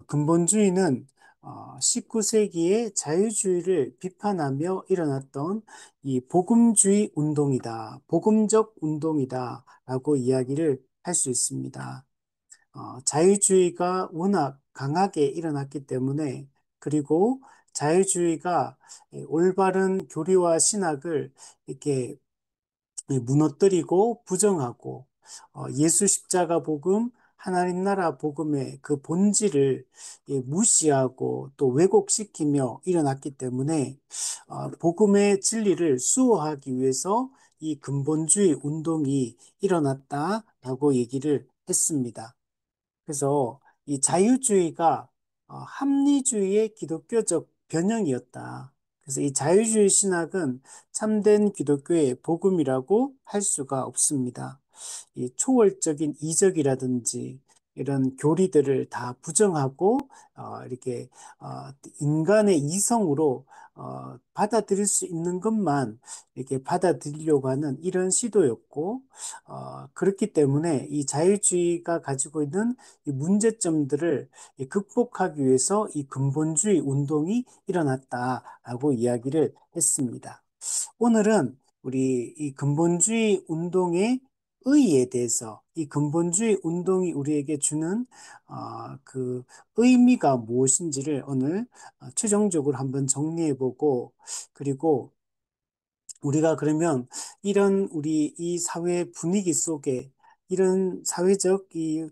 근본주의는 19세기에 자유주의를 비판하며 일어났던 이 복음주의 운동이다, 복음적 운동이다라고 이야기를 할 수 있습니다. 자유주의가 워낙 강하게 일어났기 때문에 그리고 자유주의가 올바른 교리와 신학을 이렇게 무너뜨리고 부정하고 예수 십자가 복음, 하나님 나라 복음의 그 본질을 무시하고 또 왜곡시키며 일어났기 때문에 복음의 진리를 수호하기 위해서 이 근본주의 운동이 일어났다라고 얘기를 했습니다. 그래서 이 자유주의가 합리주의의 기독교적 변형이었다. 그래서 이 자유주의 신학은 참된 기독교의 복음이라고 할 수가 없습니다. 이 초월적인 이적이라든지 이런 교리들을 다 부정하고 이렇게 어, 인간의 이성으로 받아들일 수 있는 것만 이렇게 받아들이려고 하는 이런 시도였고 그렇기 때문에 이 자유주의가 가지고 있는 이 문제점들을 극복하기 위해서 이 근본주의 운동이 일어났다라고 이야기를 했습니다. 오늘은 우리 이 근본주의 운동의 의의에 대해서 이 근본주의 운동이 우리에게 주는 그 의미가 무엇인지를 오늘 최종적으로 한번 정리해보고 그리고 우리가 그러면 이런 우리 이 사회 분위기 속에 이런 사회적 이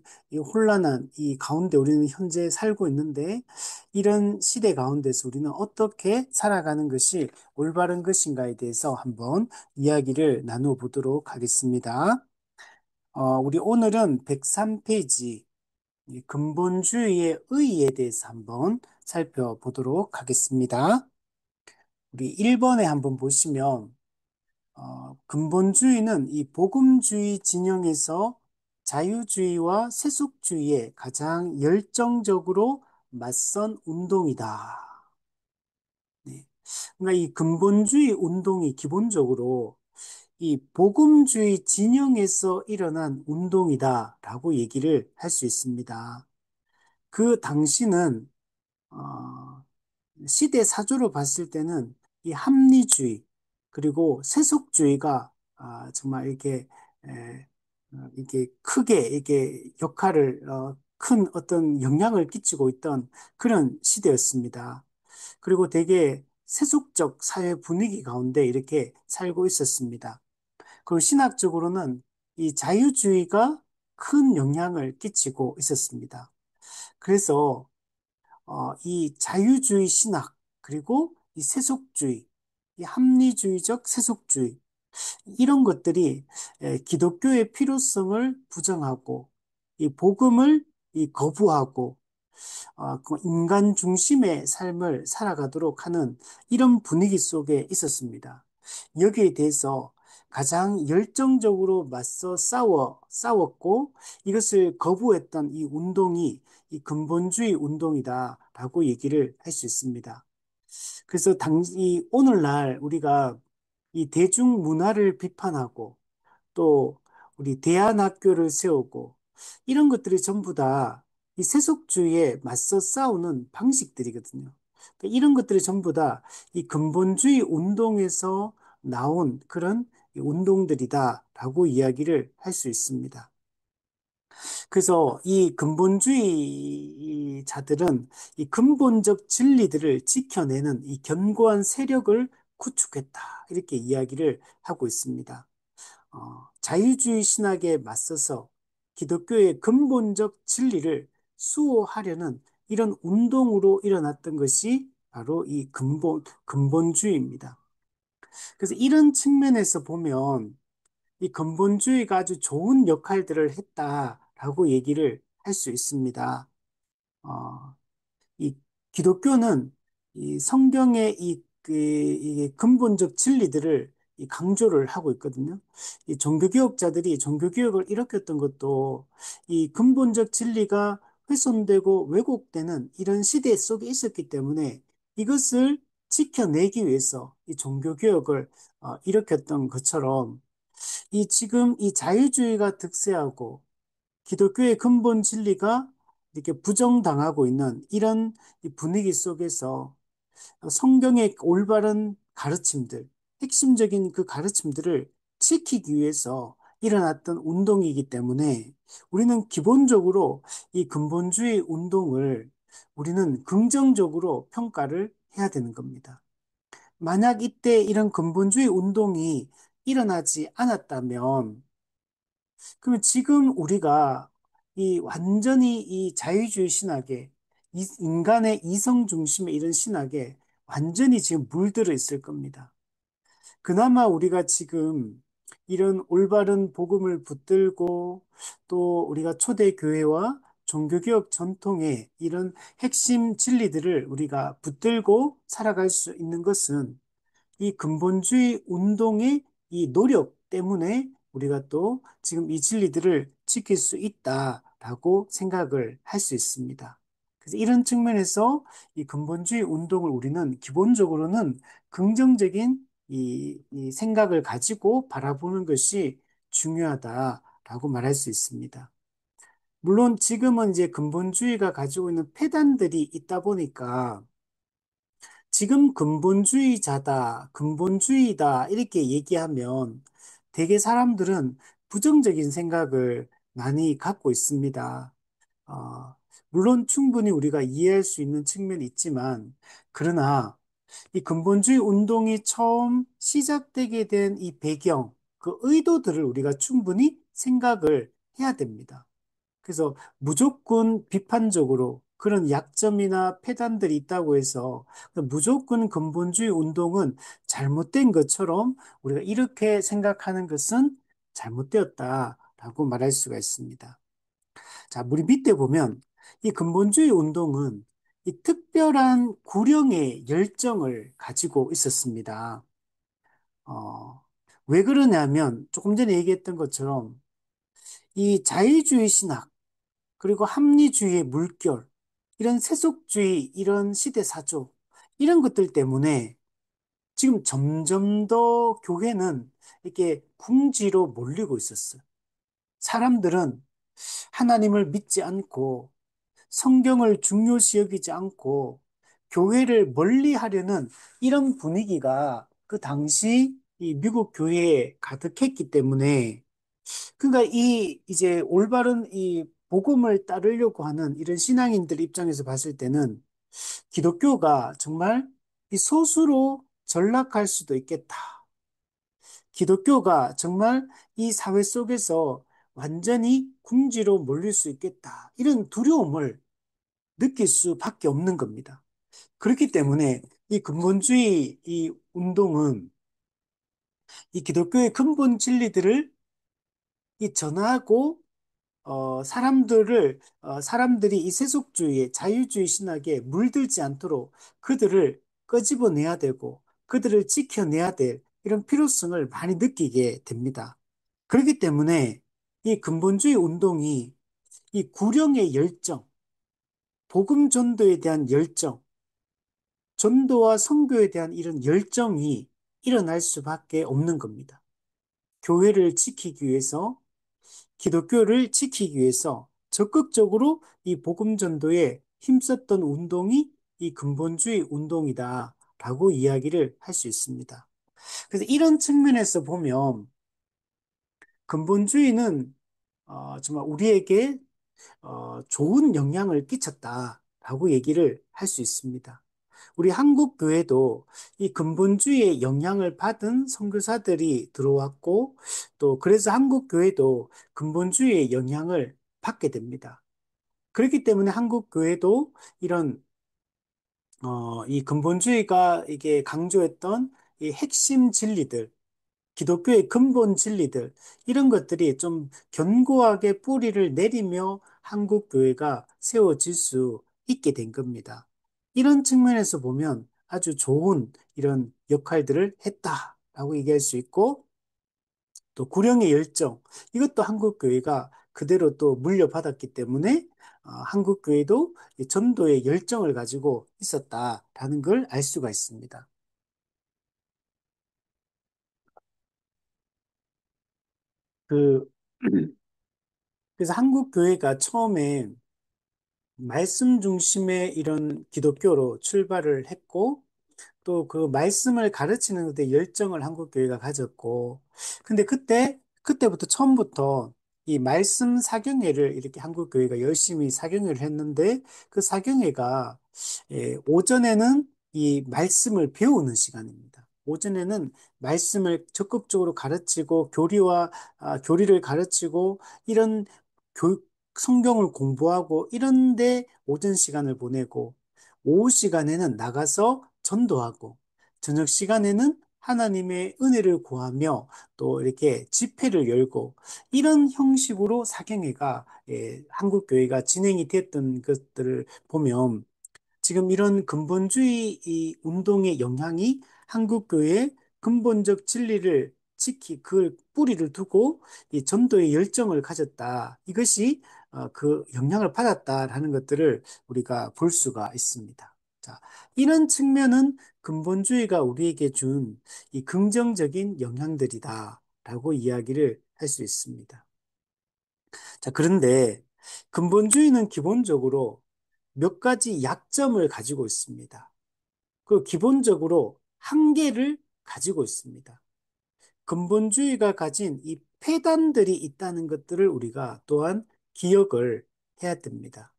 혼란한 이 가운데 우리는 현재 살고 있는데 이런 시대 가운데서 우리는 어떻게 살아가는 것이 올바른 것인가에 대해서 한번 이야기를 나누어 보도록 하겠습니다. 우리 오늘은 103페이지 근본주의의 의의에 대해서 한번 살펴보도록 하겠습니다. 우리 1번에 한번 보시면 근본주의는 이 복음주의 진영에서 자유주의와 세속주의에 가장 열정적으로 맞선 운동이다. 네. 그러니까 이 근본주의 운동이 기본적으로 이 복음주의 진영에서 일어난 운동이다라고 얘기를 할 수 있습니다. 그 당시는 어, 시대 사조로 봤을 때는 이 합리주의 그리고 세속주의가 정말 이렇게 크게 이게 역할을 큰 어떤 영향을 끼치고 있던 그런 시대였습니다. 그리고 되게 세속적 사회 분위기 가운데 이렇게 살고 있었습니다. 그리고 신학적으로는 이 자유주의가 큰 영향을 끼치고 있었습니다. 그래서 이 자유주의 신학, 그리고 이 세속주의, 이 합리주의적 세속주의, 이런 것들이 기독교의 필요성을 부정하고, 이 복음을 거부하고, 그 인간 중심의 삶을 살아가도록 하는 이런 분위기 속에 있었습니다. 여기에 대해서 가장 열정적으로 맞서 싸웠고 이것을 거부했던 이 운동이 이 근본주의 운동이다라고 얘기를 할 수 있습니다. 그래서 오늘날 우리가 이 대중문화를 비판하고 또 우리 대안학교를 세우고 이런 것들이 전부 다 이 세속주의에 맞서 싸우는 방식들이거든요. 그러니까 이런 것들이 전부 다 이 근본주의 운동에서 나온 그런 운동들이다라고 이야기를 할 수 있습니다. 그래서 이 근본주의자들은 이 근본적 진리들을 지켜내는 이 견고한 세력을 구축했다. 이렇게 이야기를 하고 있습니다. 자유주의 신학에 맞서서 기독교의 근본적 진리를 수호하려는 이런 운동으로 일어났던 것이 바로 이 근본주의입니다. 그래서 이런 측면에서 보면 이 근본주의가 아주 좋은 역할들을 했다라고 얘기를 할 수 있습니다. 어, 이 기독교는 이 성경의 이 근본적 진리들을 이 강조를 하고 있거든요. 이 종교개혁자들이 종교개혁을 일으켰던 것도 이 근본적 진리가 훼손되고 왜곡되는 이런 시대 속에 있었기 때문에 이것을 지켜내기 위해서 이 종교개혁을 일으켰던 것처럼 이 지금 이 자유주의가 득세하고 기독교의 근본 진리가 이렇게 부정당하고 있는 이런 이 분위기 속에서 성경의 올바른 가르침들, 핵심적인 그 가르침들을 지키기 위해서 일어났던 운동이기 때문에 우리는 기본적으로 이 근본주의 운동을 우리는 긍정적으로 평가를 해야 되는 겁니다. 만약 이때 이런 근본주의 운동이 일어나지 않았다면, 그러면 지금 우리가 이 완전히 이 자유주의 신학에, 인간의 이성 중심의 이런 신학에 완전히 지금 물들어 있을 겁니다. 그나마 우리가 지금 이런 올바른 복음을 붙들고 또 우리가 초대교회와 종교개혁 전통의 이런 핵심 진리들을 우리가 붙들고 살아갈 수 있는 것은 이 근본주의 운동의 이 노력 때문에 우리가 또 지금 이 진리들을 지킬 수 있다라고 생각을 할 수 있습니다. 그래서 이런 측면에서 이 근본주의 운동을 우리는 기본적으로는 긍정적인 이 생각을 가지고 바라보는 것이 중요하다라고 말할 수 있습니다. 물론 지금은 이제 근본주의가 가지고 있는 폐단들이 있다 보니까 지금 근본주의자다, 근본주의다, 이렇게 얘기하면 대개 사람들은 부정적인 생각을 많이 갖고 있습니다. 어, 물론 충분히 우리가 이해할 수 있는 측면이 있지만, 그러나 이 근본주의 운동이 처음 시작되게 된 이 배경, 그 의도들을 우리가 충분히 생각을 해야 됩니다. 그래서 무조건 비판적으로 그런 약점이나 폐단들이 있다고 해서 무조건 근본주의 운동은 잘못된 것처럼 우리가 이렇게 생각하는 것은 잘못되었다라고 말할 수가 있습니다. 자, 우리 밑에 보면 이 근본주의 운동은 이 특별한 구령의 열정을 가지고 있었습니다. 어, 왜 그러냐면 조금 전에 얘기했던 것처럼 이 자유주의 신학 그리고 합리주의의 물결, 이런 세속주의, 이런 시대사조, 이런 것들 때문에 지금 점점 더 교회는 이렇게 궁지로 몰리고 있었어요. 사람들은 하나님을 믿지 않고 성경을 중요시 여기지 않고 교회를 멀리 하려는 이런 분위기가 그 당시 이 미국 교회에 가득했기 때문에 그러니까 이 이제 올바른 이 복음을 따르려고 하는 이런 신앙인들 입장에서 봤을 때는 기독교가 정말 이 소수로 전락할 수도 있겠다. 기독교가 정말 이 사회 속에서 완전히 궁지로 몰릴 수 있겠다. 이런 두려움을 느낄 수밖에 없는 겁니다. 그렇기 때문에 이 근본주의 이 운동은 이 기독교의 근본 진리들을 이 전하고 사람들이 이 세속주의에, 자유주의 신학에 물들지 않도록 그들을 끄집어내야 되고, 그들을 지켜내야 될 이런 필요성을 많이 느끼게 됩니다. 그렇기 때문에 이 근본주의 운동이 이 구령의 열정, 복음 전도에 대한 열정, 전도와 선교에 대한 이런 열정이 일어날 수밖에 없는 겁니다. 교회를 지키기 위해서 기독교를 지키기 위해서 적극적으로 이 복음 전도에 힘썼던 운동이 이 근본주의 운동이다라고 이야기를 할 수 있습니다. 그래서 이런 측면에서 보면 근본주의는 정말 우리에게 좋은 영향을 끼쳤다라고 얘기를 할 수 있습니다. 우리 한국 교회도 이 근본주의의 영향을 받은 선교사들이 들어왔고 또 그래서 한국 교회도 근본주의의 영향을 받게 됩니다. 그렇기 때문에 한국 교회도 이런 이 근본주의가 이게 강조했던 이 핵심 진리들, 기독교의 근본 진리들, 이런 것들이 좀 견고하게 뿌리를 내리며 한국 교회가 세워질 수 있게 된 겁니다. 이런 측면에서 보면 아주 좋은 이런 역할들을 했다라고 얘기할 수 있고, 또 구령의 열정, 이것도 한국 교회가 그대로 또 물려받았기 때문에 한국 교회도 이 전도의 열정을 가지고 있었다라는 걸 알 수가 있습니다. 그 그래서 한국 교회가 처음에 말씀 중심의 이런 기독교로 출발을 했고, 또 그 말씀을 가르치는 데 열정을 한국교회가 가졌고, 근데 그때부터 처음부터 이 말씀 사경회를 이렇게 한국교회가 열심히 사경회를 했는데, 그 사경회가 오전에는 이 말씀을 배우는 시간입니다. 오전에는 말씀을 적극적으로 가르치고 교리를 가르치고 이런 성경을 공부하고 이런데 오전 시간을 보내고, 오후 시간에는 나가서 전도하고, 저녁 시간에는 하나님의 은혜를 구하며 또 이렇게 집회를 열고, 이런 형식으로 사경회가 한국 교회가 진행이 됐던 것들을 보면, 지금 이런 근본주의 이 운동의 영향이 한국교회의 근본적 진리를 그 뿌리를 두고 이 전도의 열정을 가졌다. 이것이 그 영향을 받았다라는 것들을 우리가 볼 수가 있습니다. 자, 이런 측면은 근본주의가 우리에게 준 이 긍정적인 영향들이다라고 이야기를 할 수 있습니다. 자, 그런데 근본주의는 기본적으로 몇 가지 약점을 가지고 있습니다. 그 기본적으로 한계를 가지고 있습니다. 근본주의가 가진 이 폐단들이 있다는 것들을 우리가 또한 기억을 해야 됩니다.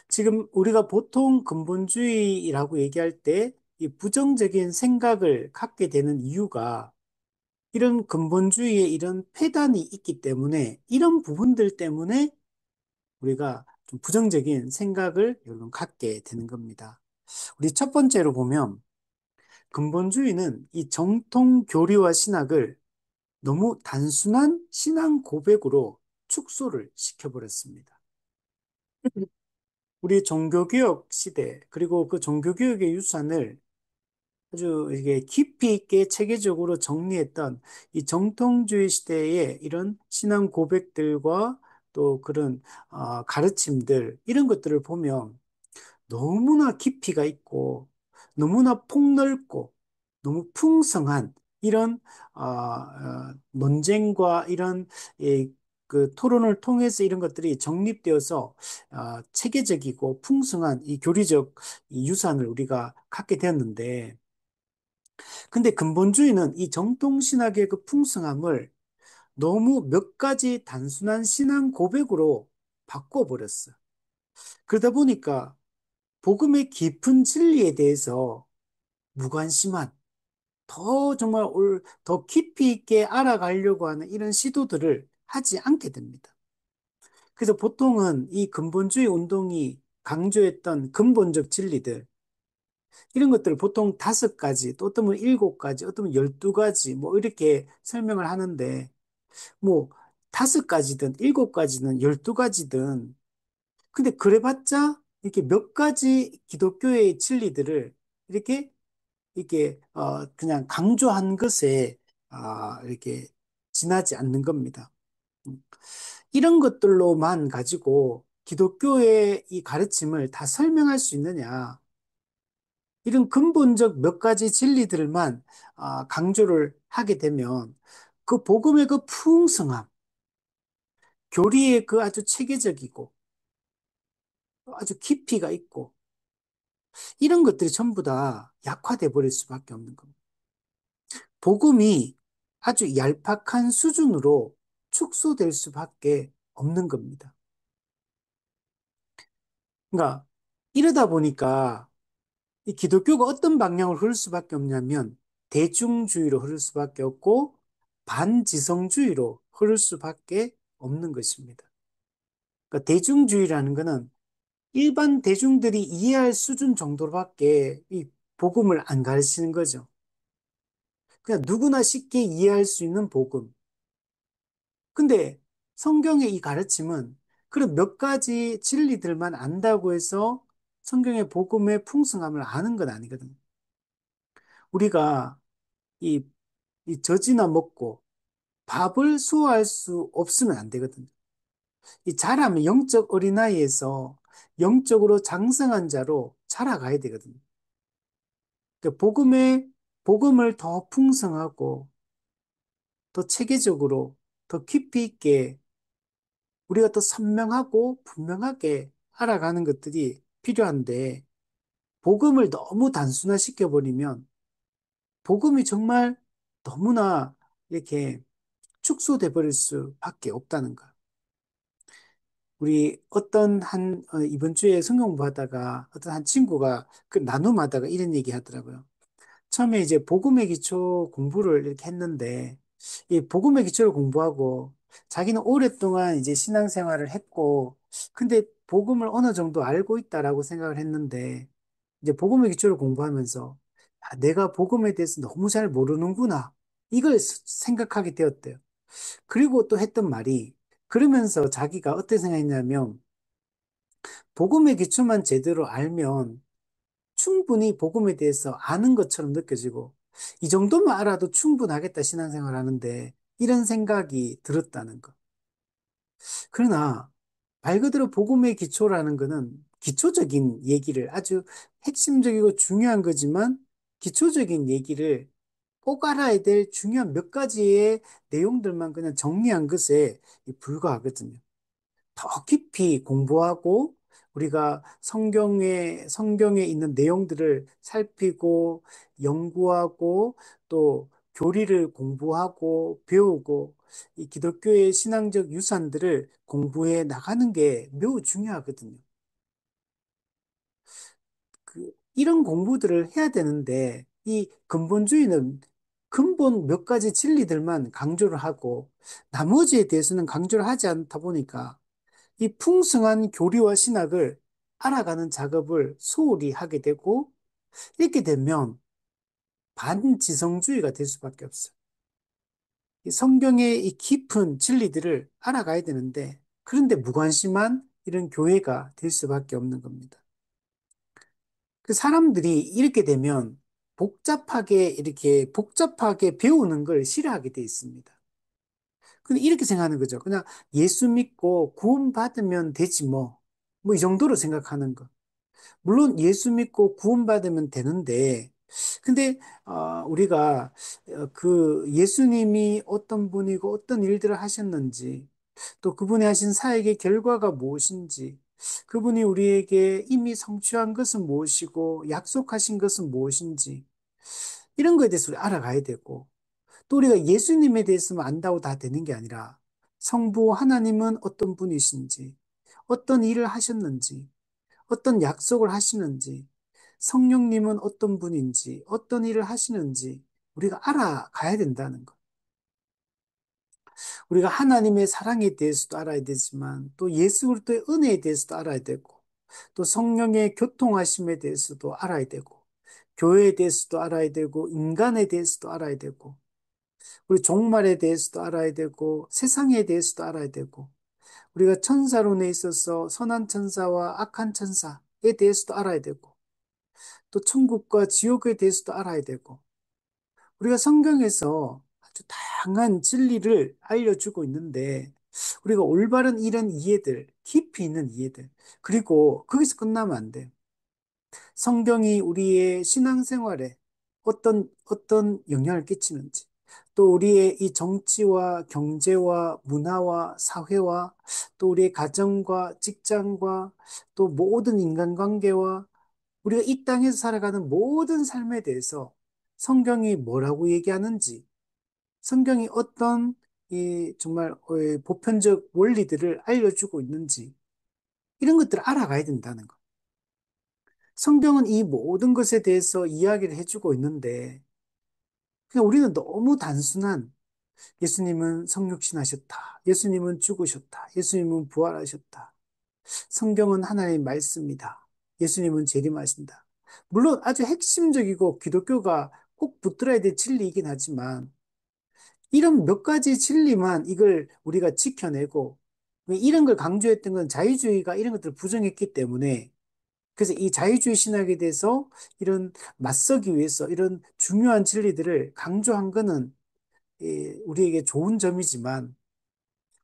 지금 우리가 보통 근본주의라고 얘기할 때 이 부정적인 생각을 갖게 되는 이유가 이런 근본주의에 이런 폐단이 있기 때문에, 이런 부분들 때문에 우리가 좀 부정적인 생각을 여러분 갖게 되는 겁니다. 우리 첫 번째로 보면 근본주의는 이 정통 교리와 신학을 너무 단순한 신앙 고백으로 축소를 시켜버렸습니다. 우리 종교개혁 시대, 그리고 그 종교개혁의 유산을 아주 이게 깊이 있게 체계적으로 정리했던 이 정통주의 시대의 이런 신앙 고백들과 또 그런 가르침들, 이런 것들을 보면 너무나 깊이가 있고 너무나 폭넓고 너무 풍성한 이런 논쟁과 이런 그 토론을 통해서 이런 것들이 정립되어서 체계적이고 풍성한 이 교리적 이 유산을 우리가 갖게 되었는데, 근데 근본주의는 이 정통신학의 그 풍성함을 너무 몇 가지 단순한 신앙 고백으로 바꿔버렸어. 그러다 보니까 복음의 깊은 진리에 대해서 무관심한, 더 정말 더 깊이 있게 알아가려고 하는 이런 시도들을 하지 않게 됩니다. 그래서 보통은 이 근본주의 운동이 강조했던 근본적 진리들, 이런 것들을 보통 5가지, 또 어떤 분 7가지, 어떤 분 12가지, 뭐 이렇게 설명을 하는데, 뭐 5가지든 7가지든 12가지든, 근데 그래봤자 이렇게 몇 가지 기독교의 진리들을 이렇게 그냥 강조한 것에 이렇게 지나지 않는 겁니다. 음. 이런 것들로만 가지고 기독교의 이 가르침을 다 설명할 수 있느냐? 이런 근본적 몇 가지 진리들만 강조를 하게 되면 그 복음의 그 풍성함, 교리의 그 아주 체계적이고 아주 깊이가 있고 이런 것들이 전부 다 약화돼 버릴 수밖에 없는 겁니다. 복음이 아주 얄팍한 수준으로 축소될 수밖에 없는 겁니다. 그러니까 이러다 보니까 이 기독교가 어떤 방향으로 흐를 수밖에 없냐면 대중주의로 흐를 수밖에 없고 반지성주의로 흐를 수밖에 없는 것입니다. 그러니까 대중주의라는 것은 일반 대중들이 이해할 수준 정도로밖에 이 복음을 안 가르치는 거죠. 그냥 누구나 쉽게 이해할 수 있는 복음. 근데 성경의 이 가르침은 그런 몇 가지 진리들만 안다고 해서 성경의 복음의 풍성함을 아는 건 아니거든요. 우리가 이, 이 젖이나 먹고 밥을 소화할 수 없으면 안 되거든요. 이 자라면 영적 어린아이에서 영적으로 장성한 자로 자라가야 되거든요. 그러니까 복음을 더 풍성하고 더 체계적으로 더 깊이 있게 우리가 더 선명하고 분명하게 알아가는 것들이 필요한데, 복음을 너무 단순화시켜버리면, 복음이 정말 너무나 이렇게 축소돼 버릴 수밖에 없다는 거. 우리 이번 주에 성경 공부하다가 어떤 한 친구가 그 나눔하다가 이런 얘기 하더라고요. 처음에 이제 복음의 기초 공부를 이렇게 했는데, 이 복음의 기초를 공부하고 자기는 오랫동안 이제 신앙생활을 했고, 근데 복음을 어느 정도 알고 있다라고 생각을 했는데, 이제 복음의 기초를 공부하면서, 아, 내가 복음에 대해서 너무 잘 모르는구나. 이걸 생각하게 되었대요. 그리고 또 했던 말이, 그러면서 자기가 어떻게 생각했냐면, 복음의 기초만 제대로 알면 충분히 복음에 대해서 아는 것처럼 느껴지고, 이 정도만 알아도 충분하겠다, 신앙생활 하는데, 이런 생각이 들었다는 것. 그러나, 말 그대로 복음의 기초라는 것은 기초적인 얘기를 아주 핵심적이고 중요한 거지만, 기초적인 얘기를 꼭 알아야 될 중요한 몇 가지의 내용들만 그냥 정리한 것에 불과하거든요. 더 깊이 공부하고 우리가 성경에 있는 내용들을 살피고 연구하고 또 교리를 공부하고 배우고 이 기독교의 신앙적 유산들을 공부해 나가는 게 매우 중요하거든요. 이런 공부들을 해야 되는데 이 근본주의는 근본 몇 가지 진리들만 강조를 하고 나머지에 대해서는 강조를 하지 않다 보니까 이 풍성한 교리와 신학을 알아가는 작업을 소홀히 하게 되고 이렇게 되면 반지성주의가 될 수밖에 없어요. 이 성경의 이 깊은 진리들을 알아가야 되는데 그런데 무관심한 이런 교회가 될 수밖에 없는 겁니다. 그 사람들이 이렇게 되면 복잡하게 배우는 걸 싫어하게 돼 있습니다. 근데 이렇게 생각하는 거죠. 그냥 예수 믿고 구원받으면 되지 뭐. 뭐 이 정도로 생각하는 거. 물론 예수 믿고 구원받으면 되는데, 근데 우리가 그 예수님이 어떤 분이고 어떤 일들을 하셨는지, 또 그분이 하신 사역의 결과가 무엇인지, 그분이 우리에게 이미 성취한 것은 무엇이고 약속하신 것은 무엇인지, 이런 거에 대해서 우리 알아가야 되고, 또 우리가 예수님에 대해서만 안다고 다 되는 게 아니라 성부 하나님은 어떤 분이신지, 어떤 일을 하셨는지, 어떤 약속을 하시는지, 성령님은 어떤 분인지, 어떤 일을 하시는지 우리가 알아가야 된다는 것. 우리가 하나님의 사랑에 대해서도 알아야 되지만 또 예수 그리스도의 은혜에 대해서도 알아야 되고 또 성령의 교통하심에 대해서도 알아야 되고 교회에 대해서도 알아야 되고 인간에 대해서도 알아야 되고 우리 종말에 대해서도 알아야 되고 세상에 대해서도 알아야 되고 우리가 천사론에 있어서 선한 천사와 악한 천사에 대해서도 알아야 되고 또 천국과 지옥에 대해서도 알아야 되고 우리가 성경에서 아주 다양한 진리를 알려주고 있는데 우리가 올바른 이런 이해들, 깊이 있는 이해들 그리고 거기서 끝나면 안 돼요. 성경이 우리의 신앙생활에 어떤 영향을 끼치는지, 또 우리의 이 정치와 경제와 문화와 사회와 또 우리의 가정과 직장과 또 모든 인간관계와 우리가 이 땅에서 살아가는 모든 삶에 대해서 성경이 뭐라고 얘기하는지, 성경이 어떤 이 정말 보편적 원리들을 알려주고 있는지, 이런 것들을 알아가야 된다는 거. 성경은 이 모든 것에 대해서 이야기를 해주고 있는데, 그냥 우리는 너무 단순한 예수님은 성육신하셨다. 예수님은 죽으셨다. 예수님은 부활하셨다. 성경은 하나님의 말씀이다. 예수님은 재림하신다. 물론 아주 핵심적이고 기독교가 꼭 붙들어야 될 진리이긴 하지만, 이런 몇 가지 진리만 이걸 우리가 지켜내고, 이런 걸 강조했던 건 자유주의가 이런 것들을 부정했기 때문에 그래서 이 자유주의 신학에 대해서 이런 맞서기 위해서 이런 중요한 진리들을 강조한 거는 우리에게 좋은 점이지만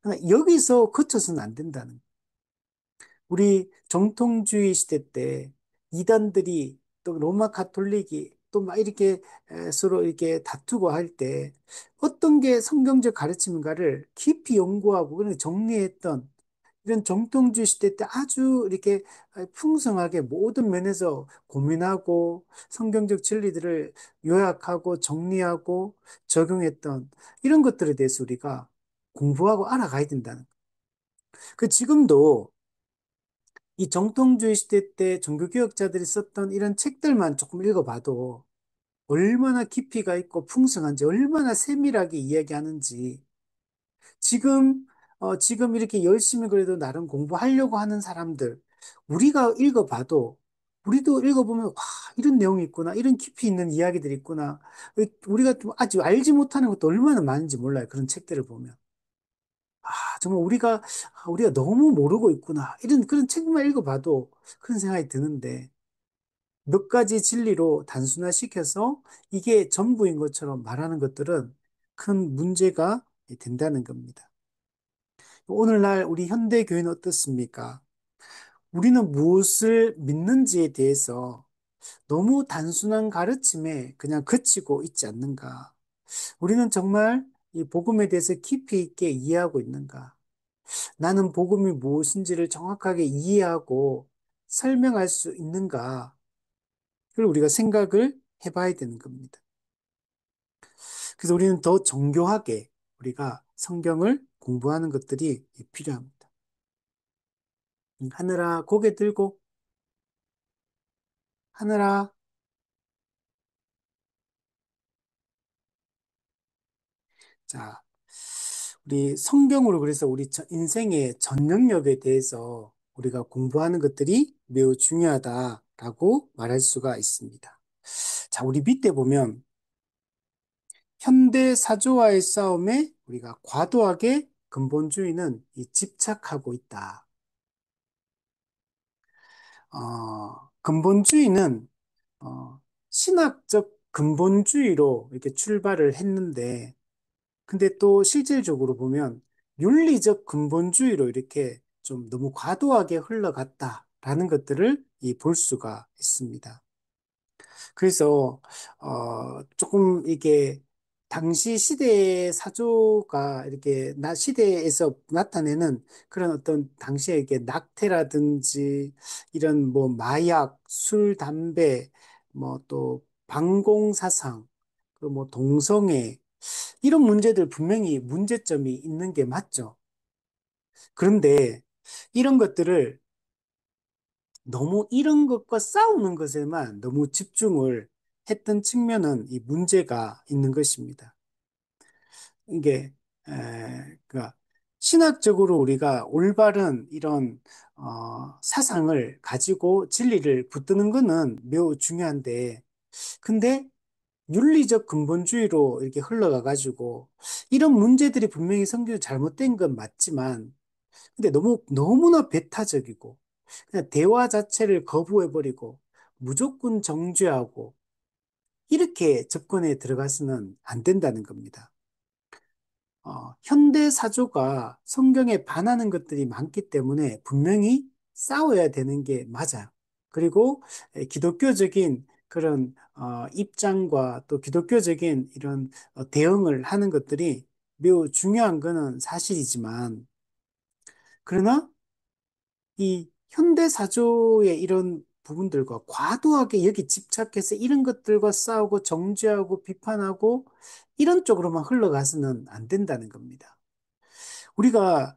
그러나 여기서 그쳐서는 안 된다는 거예요. 우리 정통주의 시대 때 이단들이 또 로마 가톨릭이 또 막 이렇게 서로 이렇게 다투고 할 때 어떤 게 성경적 가르침인가를 깊이 연구하고 그런 정리했던 이런 정통주의 시대 때 아주 이렇게 풍성하게 모든 면에서 고민하고 성경적 진리들을 요약하고 정리하고 적용했던 이런 것들에 대해서 우리가 공부하고 알아가야 된다는. 그 지금도 이 정통주의 시대 때 종교개혁자들이 썼던 이런 책들만 조금 읽어봐도 얼마나 깊이가 있고 풍성한지, 얼마나 세밀하게 이야기하는지, 지금, 지금 이렇게 열심히 그래도 나름 공부하려고 하는 사람들, 우리가 읽어봐도, 우리도 읽어보면, 와, 이런 내용이 있구나, 이런 깊이 있는 이야기들이 있구나. 우리가 좀 아직 알지 못하는 것도 얼마나 많은지 몰라요. 그런 책들을 보면. 아, 정말 우리가 너무 모르고 있구나. 이런 그런 책만 읽어봐도 그런 생각이 드는데, 몇 가지 진리로 단순화시켜서 이게 전부인 것처럼 말하는 것들은 큰 문제가 된다는 겁니다. 오늘날 우리 현대 교회는 어떻습니까? 우리는 무엇을 믿는지에 대해서 너무 단순한 가르침에 그냥 그치고 있지 않는가? 우리는 정말 이 복음에 대해서 깊이 있게 이해하고 있는가? 나는 복음이 무엇인지를 정확하게 이해하고 설명할 수 있는가? 그걸 우리가 생각을 해봐야 되는 겁니다. 그래서 우리는 더 정교하게 우리가 성경을 공부하는 것들이 필요합니다. 하늘아, 고개 들고, 하늘아. 자, 우리 성경으로 그래서 우리 인생의 전 영역에 대해서 우리가 공부하는 것들이 매우 중요하다라고 말할 수가 있습니다. 자, 우리 밑에 보면 현대 사조와의 싸움에 우리가 과도하게 근본주의는 집착하고 있다. 근본주의는 신학적 근본주의로 이렇게 출발을 했는데, 근데 또 실질적으로 보면 윤리적 근본주의로 이렇게 좀 너무 과도하게 흘러갔다라는 것들을 볼 수가 있습니다. 그래서 조금 이게 당시 시대의 사조가 이렇게 시대에서 나타내는 그런 어떤 당시에 이게 낙태라든지 이런 뭐 마약, 술, 담배, 뭐 또 반공사상, 그 뭐 동성애 이런 문제들 분명히 문제점이 있는 게 맞죠. 그런데 이런 것들을 너무 이런 것과 싸우는 것에만 너무 집중을 했던 측면은 이 문제가 있는 것입니다. 이게, 그러니까 신학적으로 우리가 올바른 이런, 사상을 가지고 진리를 붙드는 것은 매우 중요한데, 근데 윤리적 근본주의로 이렇게 흘러가가지고, 이런 문제들이 분명히 성경에 잘못된 건 맞지만, 근데 너무나 배타적이고, 그냥 대화 자체를 거부해버리고, 무조건 정죄하고, 이렇게 접근에 들어가서는 안 된다는 겁니다. 현대 사조가 성경에 반하는 것들이 많기 때문에 분명히 싸워야 되는 게 맞아요. 그리고 기독교적인 그런 입장과 또 기독교적인 이런 대응을 하는 것들이 매우 중요한 것은 사실이지만, 그러나 이 현대 사조의 이런 부분들과 과도하게 여기 집착해서 이런 것들과 싸우고 정죄하고 비판하고 이런 쪽으로만 흘러가서는 안 된다는 겁니다. 우리가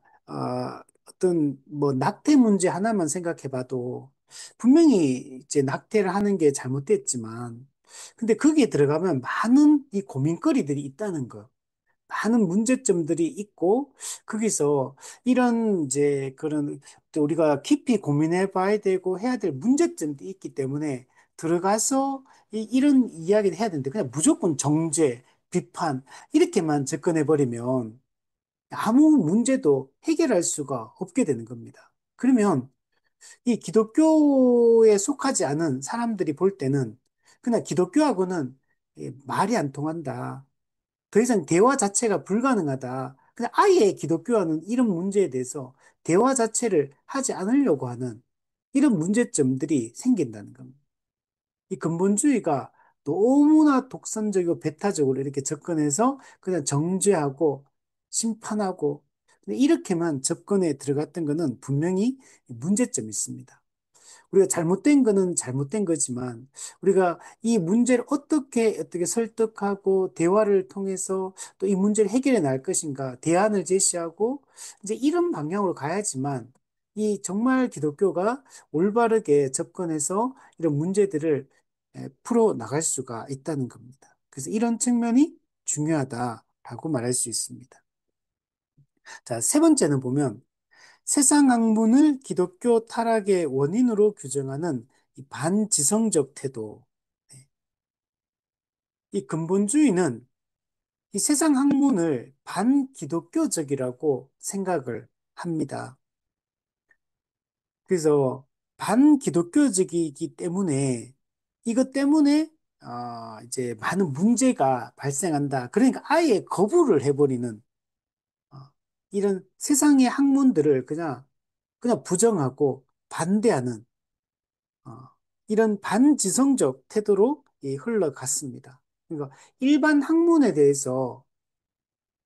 어떤 뭐 낙태 문제 하나만 생각해 봐도 분명히 이제 낙태를 하는 게 잘못됐지만, 근데 거기에 들어가면 많은 이 고민거리들이 있다는 거. 많은 문제점들이 있고, 거기서 이런 이제 그런 또 우리가 깊이 고민해 봐야 되고 해야 될 문제점들이 있기 때문에 들어가서 이런 이야기를 해야 되는데 그냥 무조건 정죄, 비판 이렇게만 접근해 버리면 아무 문제도 해결할 수가 없게 되는 겁니다. 그러면 이 기독교에 속하지 않은 사람들이 볼 때는 그냥 기독교하고는 말이 안 통한다. 더 이상 대화 자체가 불가능하다. 그냥 아예 기독교와는 이런 문제에 대해서 대화 자체를 하지 않으려고 하는 이런 문제점들이 생긴다는 겁니다. 이 근본주의가 너무나 독선적이고 배타적으로 이렇게 접근해서 그냥 정죄하고 심판하고 근데 이렇게만 접근에 들어갔던 거는 분명히 문제점이 있습니다. 우리가 잘못된 거는 잘못된 거지만 우리가 이 문제를 어떻게 설득하고 대화를 통해서 또 이 문제를 해결해 날 것인가 대안을 제시하고 이제 이런 방향으로 가야지만 이 정말 기독교가 올바르게 접근해서 이런 문제들을 풀어 나갈 수가 있다는 겁니다. 그래서 이런 측면이 중요하다라고 말할 수 있습니다. 자, 세 번째는 보면 세상 학문을 기독교 타락의 원인으로 규정하는 이 반지성적 태도. 네. 이 근본주의는 이 세상 학문을 반기독교적이라고 생각을 합니다. 그래서 반기독교적이기 때문에 이것 때문에 이제 많은 문제가 발생한다. 그러니까 아예 거부를 해버리는 어, 이런 세상의 학문들을 그냥 부정하고 반대하는 어, 이런 반지성적 태도로 흘러갔습니다. 그러니까 일반 학문에 대해서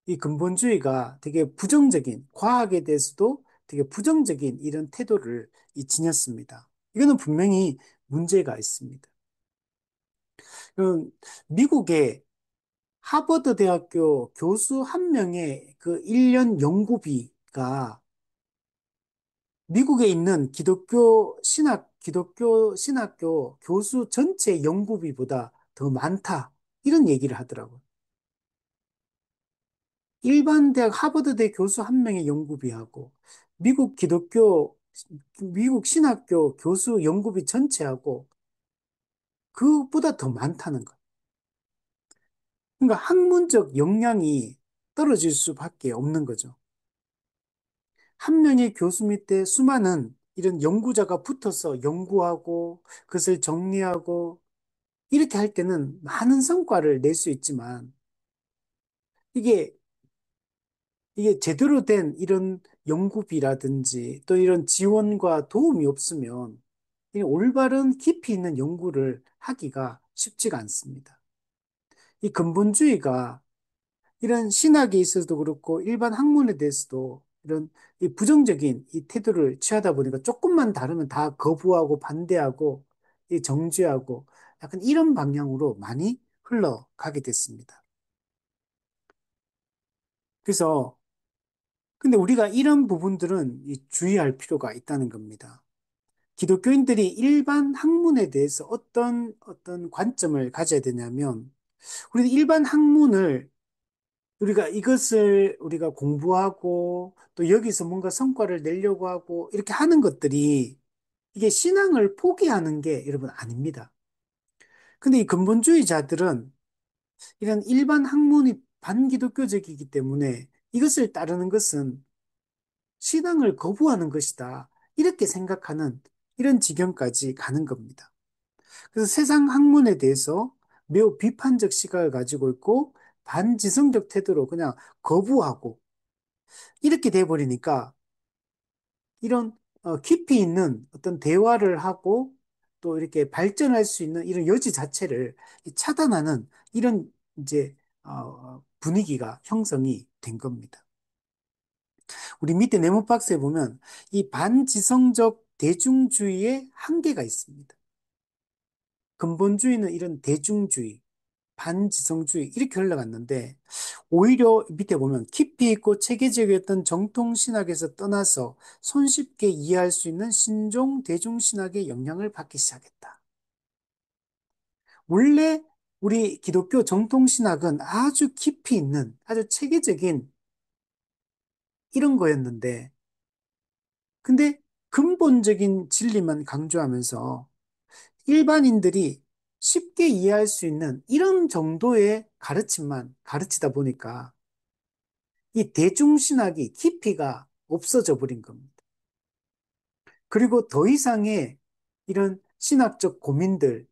이 근본주의가 되게 부정적인, 과학에 대해서도 되게 부정적인 이런 태도를 지녔습니다. 이거는 분명히 문제가 있습니다. 미국의 하버드 대학교 교수 한 명의 그 1년 연구비가 미국에 있는 기독교 신학교 교수 전체 연구비보다 더 많다. 이런 얘기를 하더라고요. 일반 대학 하버드대 교수 한 명의 연구비하고 미국 미국 신학교 교수 연구비 전체하고 그보다 더 많다는 거예요. 그러니까 학문적 역량이 떨어질 수밖에 없는 거죠. 한 명의 교수 밑에 수많은 이런 연구자가 붙어서 연구하고 그것을 정리하고 이렇게 할 때는 많은 성과를 낼 수 있지만 이게 이게 제대로 된 이런 연구비라든지 또 이런 지원과 도움이 없으면 이 올바른 깊이 있는 연구를 하기가 쉽지가 않습니다. 이 근본주의가 이런 신학에 있어서도 그렇고 일반 학문에 대해서도 이런 이 부정적인 이 태도를 취하다 보니까 조금만 다르면 다 거부하고 반대하고 이 정죄하고 약간 이런 방향으로 많이 흘러가게 됐습니다. 그래서 근데 우리가 이런 부분들은 주의할 필요가 있다는 겁니다. 기독교인들이 일반 학문에 대해서 어떤 관점을 가져야 되냐면 우리 일반 학문을 우리가 이것을 우리가 공부하고 또 여기서 뭔가 성과를 내려고 하고 이렇게 하는 것들이 이게 신앙을 포기하는 게 여러분 아닙니다. 근데 이 근본주의자들은 이런 일반 학문이 반기독교적이기 때문에 이것을 따르는 것은 신앙을 거부하는 것이다. 이렇게 생각하는 이런 지경까지 가는 겁니다. 그래서 세상 학문에 대해서 매우 비판적 시각을 가지고 있고 반지성적 태도로 그냥 거부하고 이렇게 돼버리니까 이런 깊이 있는 어떤 대화를 하고 또 이렇게 발전할 수 있는 이런 여지 자체를 차단하는 이런 이제 분위기가 형성이 된 겁니다. 우리 밑에 네모 박스에 보면 이 반지성적 대중주의의 한계가 있습니다. 근본주의는 이런 대중주의, 반지성주의 이렇게 흘러갔는데 오히려 밑에 보면 깊이 있고 체계적이었던 정통신학에서 떠나서 손쉽게 이해할 수 있는 신종 대중신학의 영향을 받기 시작했다. 원래 우리 기독교 정통신학은 아주 깊이 있는 아주 체계적인 이런 거였는데 근데 근본적인 진리만 강조하면서 일반인들이 쉽게 이해할 수 있는 이런 정도의 가르침만 가르치다 보니까 이 대중신학이 깊이가 없어져 버린 겁니다. 그리고 더 이상의 이런 신학적 고민들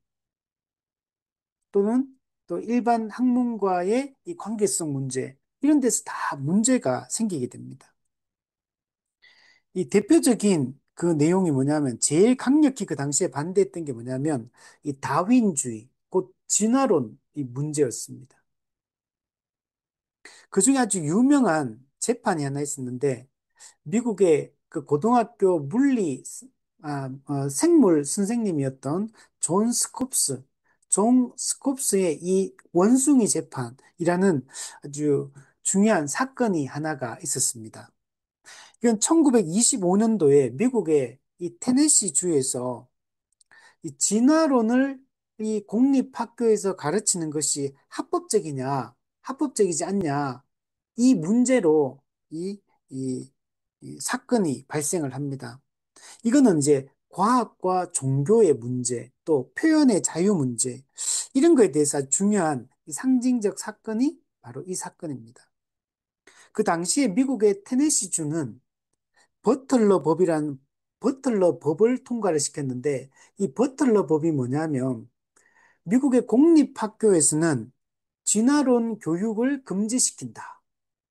또는 또 일반 학문과의 이 관계성 문제 이런 데서 다 문제가 생기게 됩니다. 이 대표적인 그 내용이 뭐냐면 제일 강력히 그 당시에 반대했던 게 뭐냐면 이 다윈주의, 곧 진화론 이 문제였습니다. 그 중에 아주 유명한 재판이 하나 있었는데 미국의 그 고등학교 생물 선생님이었던 존 스콥스, 존 스콥스의 이 원숭이 재판이라는 아주 중요한 사건이 하나가 있었습니다. 이건 1925년도에 미국의 이 테네시 주에서 이 진화론을 이 공립학교에서 가르치는 것이 합법적이지 않냐, 이 문제로 이, 이, 이 사건이 발생을 합니다. 이거는 이제 과학과 종교의 문제, 또 표현의 자유 문제, 이런 거에 대해서 아주 중요한 이 상징적 사건이 바로 이 사건입니다. 그 당시에 미국의 테네시주는 버틀러 법이란 버틀러 법을 통과를 시켰는데 이 버틀러 법이 뭐냐면 미국의 공립학교에서는 진화론 교육을 금지시킨다.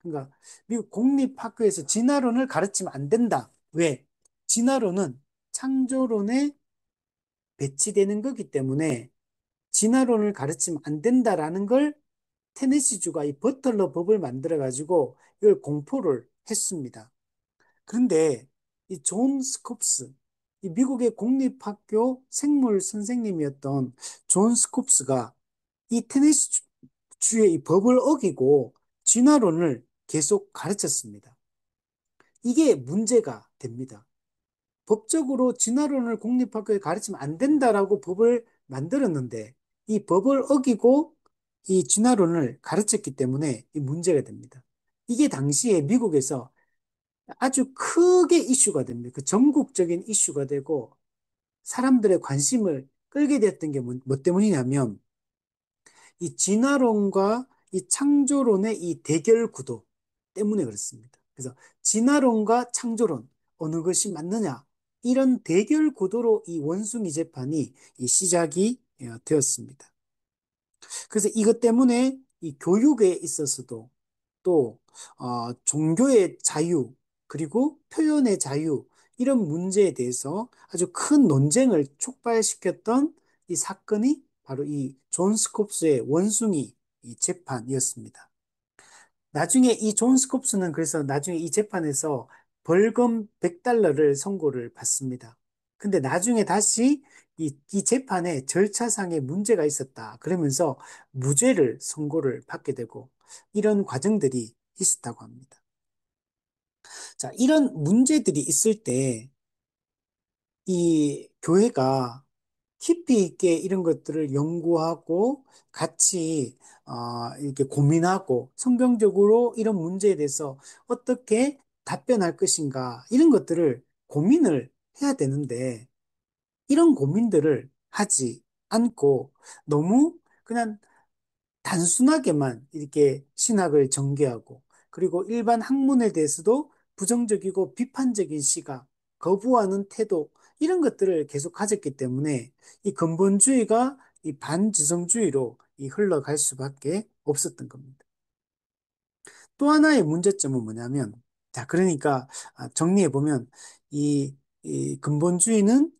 그러니까 미국 공립학교에서 진화론을 가르치면 안 된다. 왜? 진화론은 창조론에 배치되는 거기 때문에 진화론을 가르치면 안 된다라는 걸 테네시주가 이 버틀러 법을 만들어 가지고 이걸 공포를 했습니다. 그런데 이 존 스콥스, 이 미국의 공립학교 생물 선생님이었던 존 스콥스가 이 테네시주의 이 법을 어기고 진화론을 계속 가르쳤습니다. 이게 문제가 됩니다. 법적으로 진화론을 공립학교에 가르치면 안 된다라고 법을 만들었는데 이 법을 어기고 이 진화론을 가르쳤기 때문에 이 문제가 됩니다. 이게 당시에 미국에서 아주 크게 이슈가 됩니다. 그 전국적인 이슈가 되고 사람들의 관심을 끌게 됐던 게 뭐 때문이냐면 이 진화론과 이 창조론의 이 대결 구도 때문에 그렇습니다. 그래서 진화론과 창조론 어느 것이 맞느냐 이런 대결 구도로 이 원숭이 재판이 이 시작이 되었습니다. 그래서 이것 때문에 이 교육에 있어서도 또 종교의 자유 그리고 표현의 자유 이런 문제에 대해서 아주 큰 논쟁을 촉발시켰던 이 사건이 바로 이 존 스콥스의 원숭이 이 재판이었습니다. 나중에 이 존 스콥스는 그래서 나중에 이 재판에서 벌금 100달러를 선고를 받습니다. 근데 나중에 다시 이 재판에 절차상의 문제가 있었다. 그러면서 무죄를 선고를 받게 되고 이런 과정들이 있었다고 합니다. 자, 이런 문제들이 있을 때 이 교회가 깊이 있게 이런 것들을 연구하고 같이 이렇게 고민하고 성경적으로 이런 문제에 대해서 어떻게 답변할 것인가 이런 것들을 고민을 해야 되는데 이런 고민들을 하지 않고 너무 그냥 단순하게만 이렇게 신학을 전개하고 그리고 일반 학문에 대해서도 부정적이고 비판적인 시각, 거부하는 태도 이런 것들을 계속 가졌기 때문에 이 근본주의가 이 반지성주의로 이 흘러갈 수밖에 없었던 겁니다. 또 하나의 문제점은 뭐냐면, 자, 그러니까 정리해 보면 이 근본주의는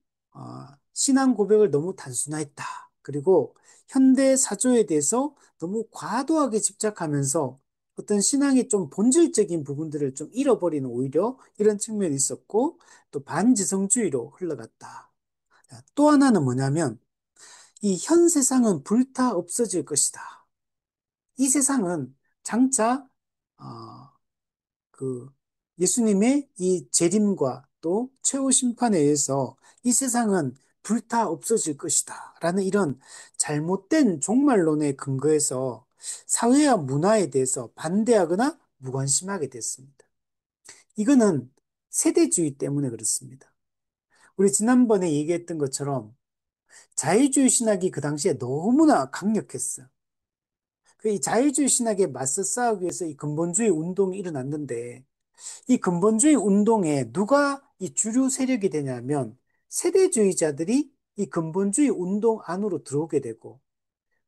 신앙 고백을 너무 단순화했다. 그리고 현대 사조에 대해서 너무 과도하게 집착하면서 어떤 신앙의 좀 본질적인 부분들을 좀 잃어버리는 오히려 이런 측면이 있었고 또 반지성주의로 흘러갔다. 자, 또 하나는 뭐냐면 이 현 세상은 불타 없어질 것이다. 이 세상은 장차 어, 그 예수님의 이 재림과 또 최후 심판에 의해서 이 세상은 불타 없어질 것이다. 라는 이런 잘못된 종말론에 근거해서 사회와 문화에 대해서 반대하거나 무관심하게 됐습니다. 이거는 세대주의 때문에 그렇습니다. 우리 지난번에 얘기했던 것처럼 자유주의 신학이 그 당시에 너무나 강력했어요. 그 이 자유주의 신학에 맞서 싸우기 위해서 이 근본주의 운동이 일어났는데 이 근본주의 운동에 누가 이 주류 세력이 되냐면 세대주의자들이 이 근본주의 운동 안으로 들어오게 되고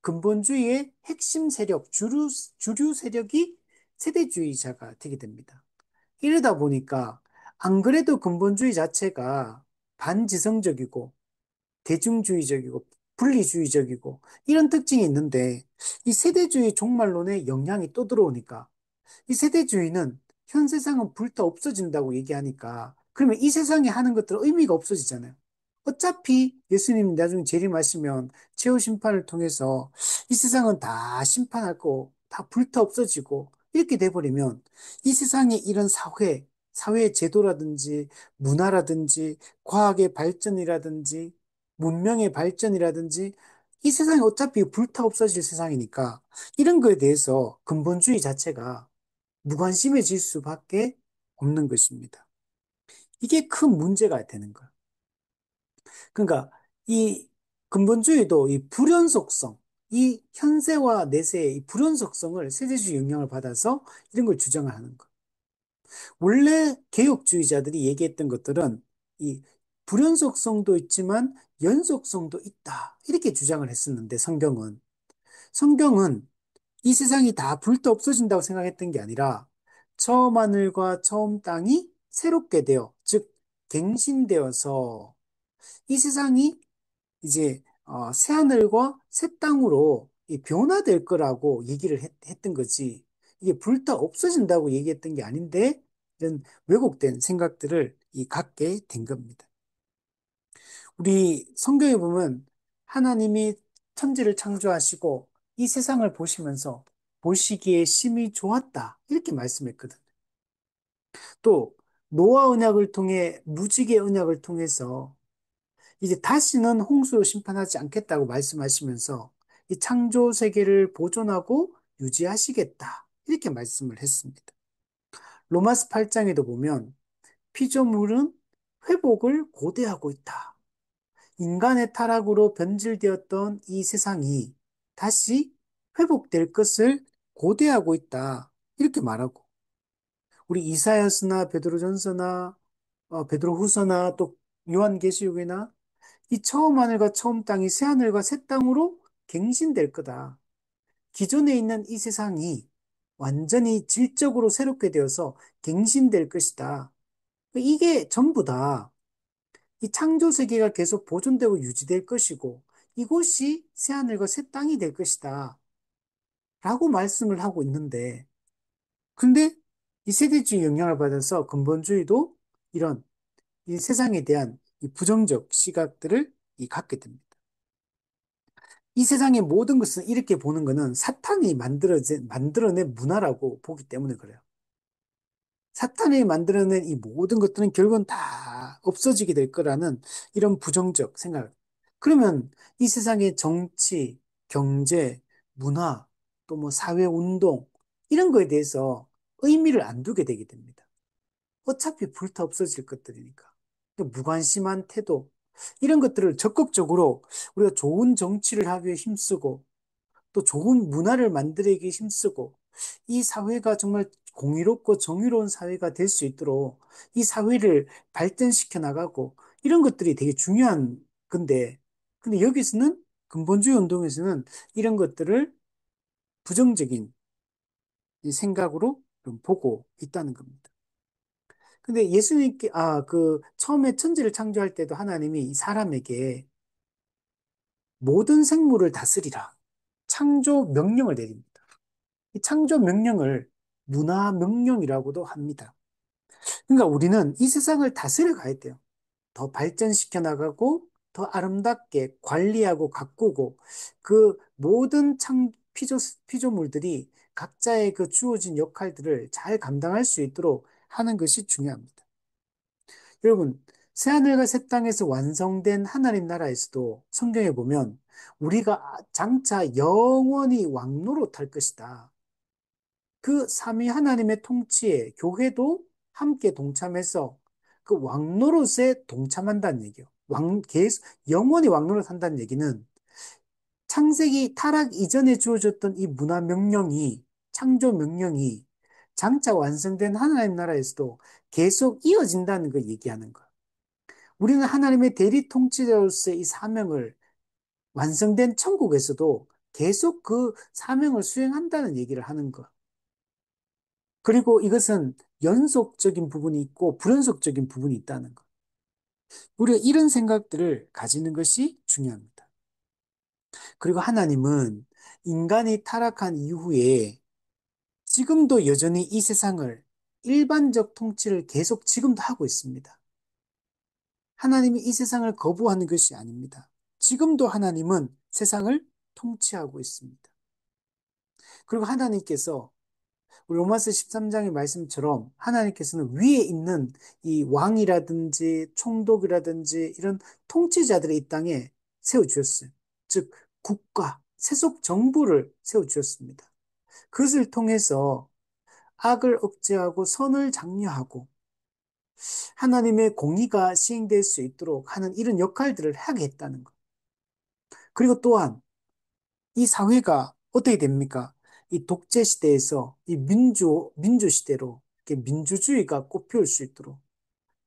근본주의의 핵심 세력, 주류 세력이 세대주의자가 되게 됩니다. 이러다 보니까 안 그래도 근본주의 자체가 반지성적이고 대중주의적이고 분리주의적이고 이런 특징이 있는데 이 세대주의 종말론의 영향이 또 들어오니까 이 세대주의는 현 세상은 불타 없어진다고 얘기하니까 그러면 이 세상에 하는 것들은 의미가 없어지잖아요. 어차피 예수님 나중에 재림하시면 최후 심판을 통해서 이 세상은 다 심판할 거고 다 불타 없어지고 이렇게 돼버리면 이 세상에 이런 사회 제도라든지 문화라든지 과학의 발전이라든지 문명의 발전이라든지 이 세상이 어차피 불타 없어질 세상이니까 이런 거에 대해서 근본주의 자체가 무관심해질 수밖에 없는 것입니다. 이게 큰 문제가 되는 거예요. 그러니까 이 근본주의도 이 불연속성, 이 현세와 내세의 이 불연속성을 세대주의 영향을 받아서 이런 걸 주장을 하는 거예요. 원래 개혁주의자들이 얘기했던 것들은 이 불연속성도 있지만 연속성도 있다. 이렇게 주장을 했었는데 성경은 이 세상이 다 불도 없어진다고 생각했던 게 아니라 처음 하늘과 처음 땅이 새롭게 되어, 즉 갱신되어서 이 세상이 이제 새 하늘과 새 땅으로 이 변화될 거라고 얘기를 했던 거지. 이게 불타 없어진다고 얘기했던 게 아닌데 이런 왜곡된 생각들을 갖게 된 겁니다. 우리 성경에 보면 하나님이 천지를 창조하시고 이 세상을 보시면서 보시기에 심히 좋았다. 이렇게 말씀했거든. 또 노아 언약을 통해 무지개 언약을 통해서 이제 다시는 홍수로 심판하지 않겠다고 말씀하시면서 이 창조 세계를 보존하고 유지하시겠다. 이렇게 말씀을 했습니다. 로마스 8장에도 보면 피조물은 회복을 고대하고 있다. 인간의 타락으로 변질되었던 이 세상이 다시 회복될 것을 고대하고 있다. 이렇게 말하고 우리 이사야서나 베드로전서나 베드로후서나 또 요한계시록이나 이 처음 하늘과 처음 땅이 새 하늘과 새 땅으로 갱신될 거다. 기존에 있는 이 세상이 완전히 질적으로 새롭게 되어서 갱신될 것이다. 이게 전부 다 이 창조 세계가 계속 보존되고 유지될 것이고 이곳이 새하늘과 새 땅이 될 것이다. 라고 말씀을 하고 있는데 근데 이 세대주의 영향을 받아서 근본주의도 이런 이 세상에 대한 이 부정적 시각들을 갖게 됩니다. 이 세상의 모든 것을 이렇게 보는 것은 사탄이 만들어낸 문화라고 보기 때문에 그래요. 사탄이 만들어낸 이 모든 것들은 결국은 다 없어지게 될 거라는 이런 부정적 생각. 그러면 이 세상의 정치, 경제, 문화, 또 뭐 사회 운동, 이런 거에 대해서 의미를 안 두게 되게 됩니다. 어차피 불타 없어질 것들이니까. 무관심한 태도, 이런 것들을 적극적으로 우리가 좋은 정치를 하기 위해 힘쓰고 또 좋은 문화를 만들기 힘쓰고 이 사회가 정말 공의롭고 정의로운 사회가 될 수 있도록 이 사회를 발전시켜 나가고 이런 것들이 되게 중요한 건데 근데 여기서는 근본주의 운동에서는 이런 것들을 부정적인 이 생각으로 좀 보고 있다는 겁니다. 근데 예수님께 처음에 천지를 창조할 때도 하나님이 이 사람에게 모든 생물을 다스리라 창조 명령을 내립니다. 이 창조 명령을 문화 명령이라고도 합니다. 그러니까 우리는 이 세상을 다스려 가야 돼요. 더 발전시켜 나가고 더 아름답게 관리하고 가꾸고 그 모든 피조물들이 각자의 그 주어진 역할들을 잘 감당할 수 있도록 하는 것이 중요합니다. 여러분, 새하늘과 새 땅에서 완성된 하나님 나라에서도 성경에 보면 우리가 장차 영원히 왕노릇할 것이다. 그 삼위 하나님의 통치에 교회도 함께 동참해서 그 왕노릇에 동참한다는 얘기예요. 계속 영원히 왕노릇 한다는 얘기는 창세기 타락 이전에 주어졌던 이 문화 명령이 창조 명령이 장차 완성된 하나님 나라에서도 계속 이어진다는 걸 얘기하는 거예요. 우리는 하나님의 대리 통치자로서의 이 사명을 완성된 천국에서도 계속 그 사명을 수행한다는 얘기를 하는 거예요. 그리고 이것은 연속적인 부분이 있고 불연속적인 부분이 있다는 것. 우리가 이런 생각들을 가지는 것이 중요합니다. 그리고 하나님은 인간이 타락한 이후에 지금도 여전히 이 세상을 일반적 통치를 계속 지금도 하고 있습니다. 하나님이 이 세상을 거부하는 것이 아닙니다. 지금도 하나님은 세상을 통치하고 있습니다. 그리고 하나님께서 우리 로마서 13장의 말씀처럼 하나님께서는 위에 있는 이 왕이라든지 총독이라든지 이런 통치자들을 이 땅에 세워주셨어요. 즉, 국가, 세속 정부를 세워주셨습니다. 그것을 통해서 악을 억제하고 선을 장려하고 하나님의 공의가 시행될 수 있도록 하는 이런 역할들을 하게 했다는 것. 그리고 또한 이 사회가 어떻게 됩니까? 이 독재 시대에서 이 민주 시대로 이렇게 민주주의가 꽃피울 수 있도록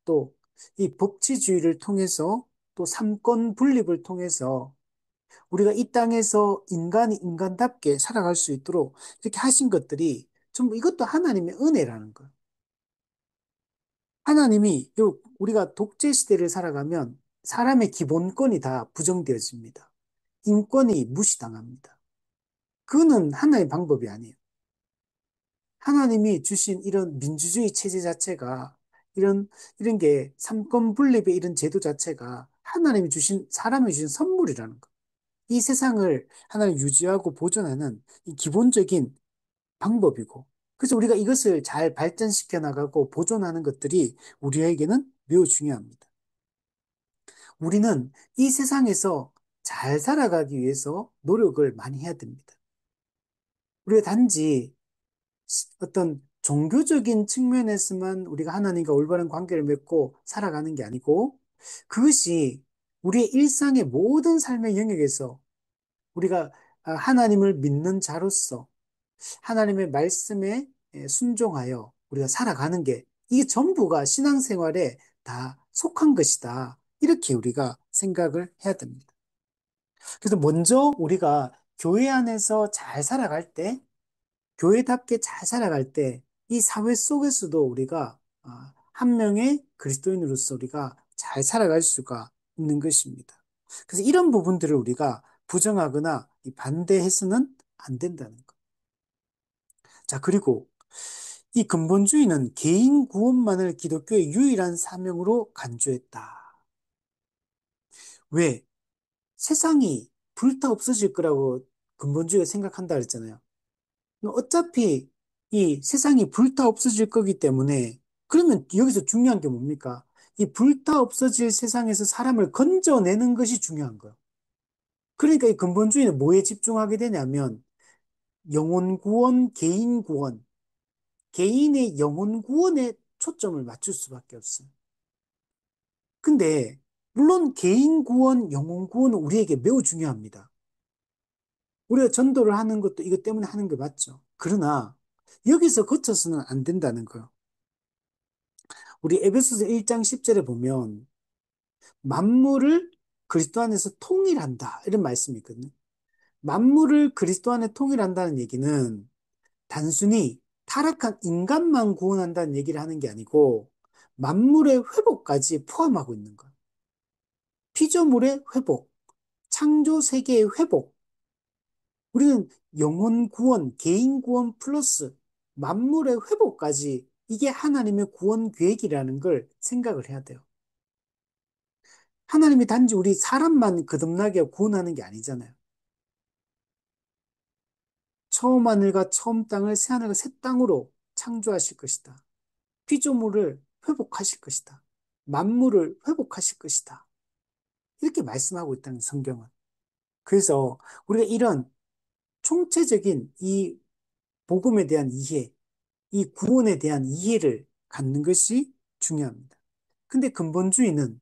또 이 법치주의를 통해서 또 삼권 분립을 통해서 우리가 이 땅에서 인간이 인간답게 살아갈 수 있도록 이렇게 하신 것들이 전부 이것도 하나님의 은혜라는 거예요. 하나님이 우리가 독재 시대를 살아가면 사람의 기본권이 다 부정되어집니다. 인권이 무시당합니다. 그거는 하나의 방법이 아니에요. 하나님이 주신 이런 민주주의 체제 자체가 이런 게 삼권 분립의 이런 제도 자체가 하나님이 주신 사람이 주신 선물이라는 거. 이 세상을 하나님 유지하고 보존하는 이 기본적인 방법이고. 그래서 우리가 이것을 잘 발전시켜 나가고 보존하는 것들이 우리에게는 매우 중요합니다. 우리는 이 세상에서 잘 살아가기 위해서 노력을 많이 해야 됩니다. 우리가 단지 어떤 종교적인 측면에서만 우리가 하나님과 올바른 관계를 맺고 살아가는 게 아니고 그것이 우리의 일상의 모든 삶의 영역에서 우리가 하나님을 믿는 자로서 하나님의 말씀에 순종하여 우리가 살아가는 게 이게 전부가 신앙생활에 다 속한 것이다. 이렇게 우리가 생각을 해야 됩니다. 그래서 먼저 우리가 교회 안에서 잘 살아갈 때 교회답게 잘 살아갈 때 이 사회 속에서도 우리가 한 명의 그리스도인으로서 우리가 잘 살아갈 수가 있는 것입니다. 그래서 이런 부분들을 우리가 부정하거나 반대해서는 안 된다는 것. 자, 그리고 이 근본주의는 개인 구원만을 기독교의 유일한 사명으로 간주했다. 왜? 세상이 불타 없어질 거라고 근본주의가 생각한다 그랬잖아요. 어차피 이 세상이 불타 없어질 거기 때문에 그러면 여기서 중요한 게 뭡니까? 이 불타 없어질 세상에서 사람을 건져내는 것이 중요한 거예요. 그러니까 이 근본주의는 뭐에 집중하게 되냐면 영혼 구원, 개인 구원, 개인의 영혼 구원에 초점을 맞출 수밖에 없어요. 근데 물론 개인 구원, 영혼 구원은 우리에게 매우 중요합니다. 우리가 전도를 하는 것도 이것 때문에 하는 게 맞죠. 그러나 여기서 그쳐서는 안 된다는 거예요. 우리 에베소서 1장 10절에 보면 만물을 그리스도 안에서 통일한다 이런 말씀이 있거든요. 만물을 그리스도 안에 통일한다는 얘기는 단순히 타락한 인간만 구원한다는 얘기를 하는 게 아니고 만물의 회복까지 포함하고 있는 거예요. 피조물의 회복, 창조 세계의 회복. 우리는 영혼 구원, 개인 구원 플러스 만물의 회복까지 이게 하나님의 구원 계획이라는 걸 생각을 해야 돼요. 하나님이 단지 우리 사람만 거듭나게 구원하는 게 아니잖아요. 처음 하늘과 처음 땅을 새 하늘과 새 땅으로 창조하실 것이다. 피조물을 회복하실 것이다. 만물을 회복하실 것이다. 이렇게 말씀하고 있다는 성경은. 그래서 우리가 이런 총체적인 이 복음에 대한 이해, 이 구원에 대한 이해를 갖는 것이 중요합니다. 근데 근본주의는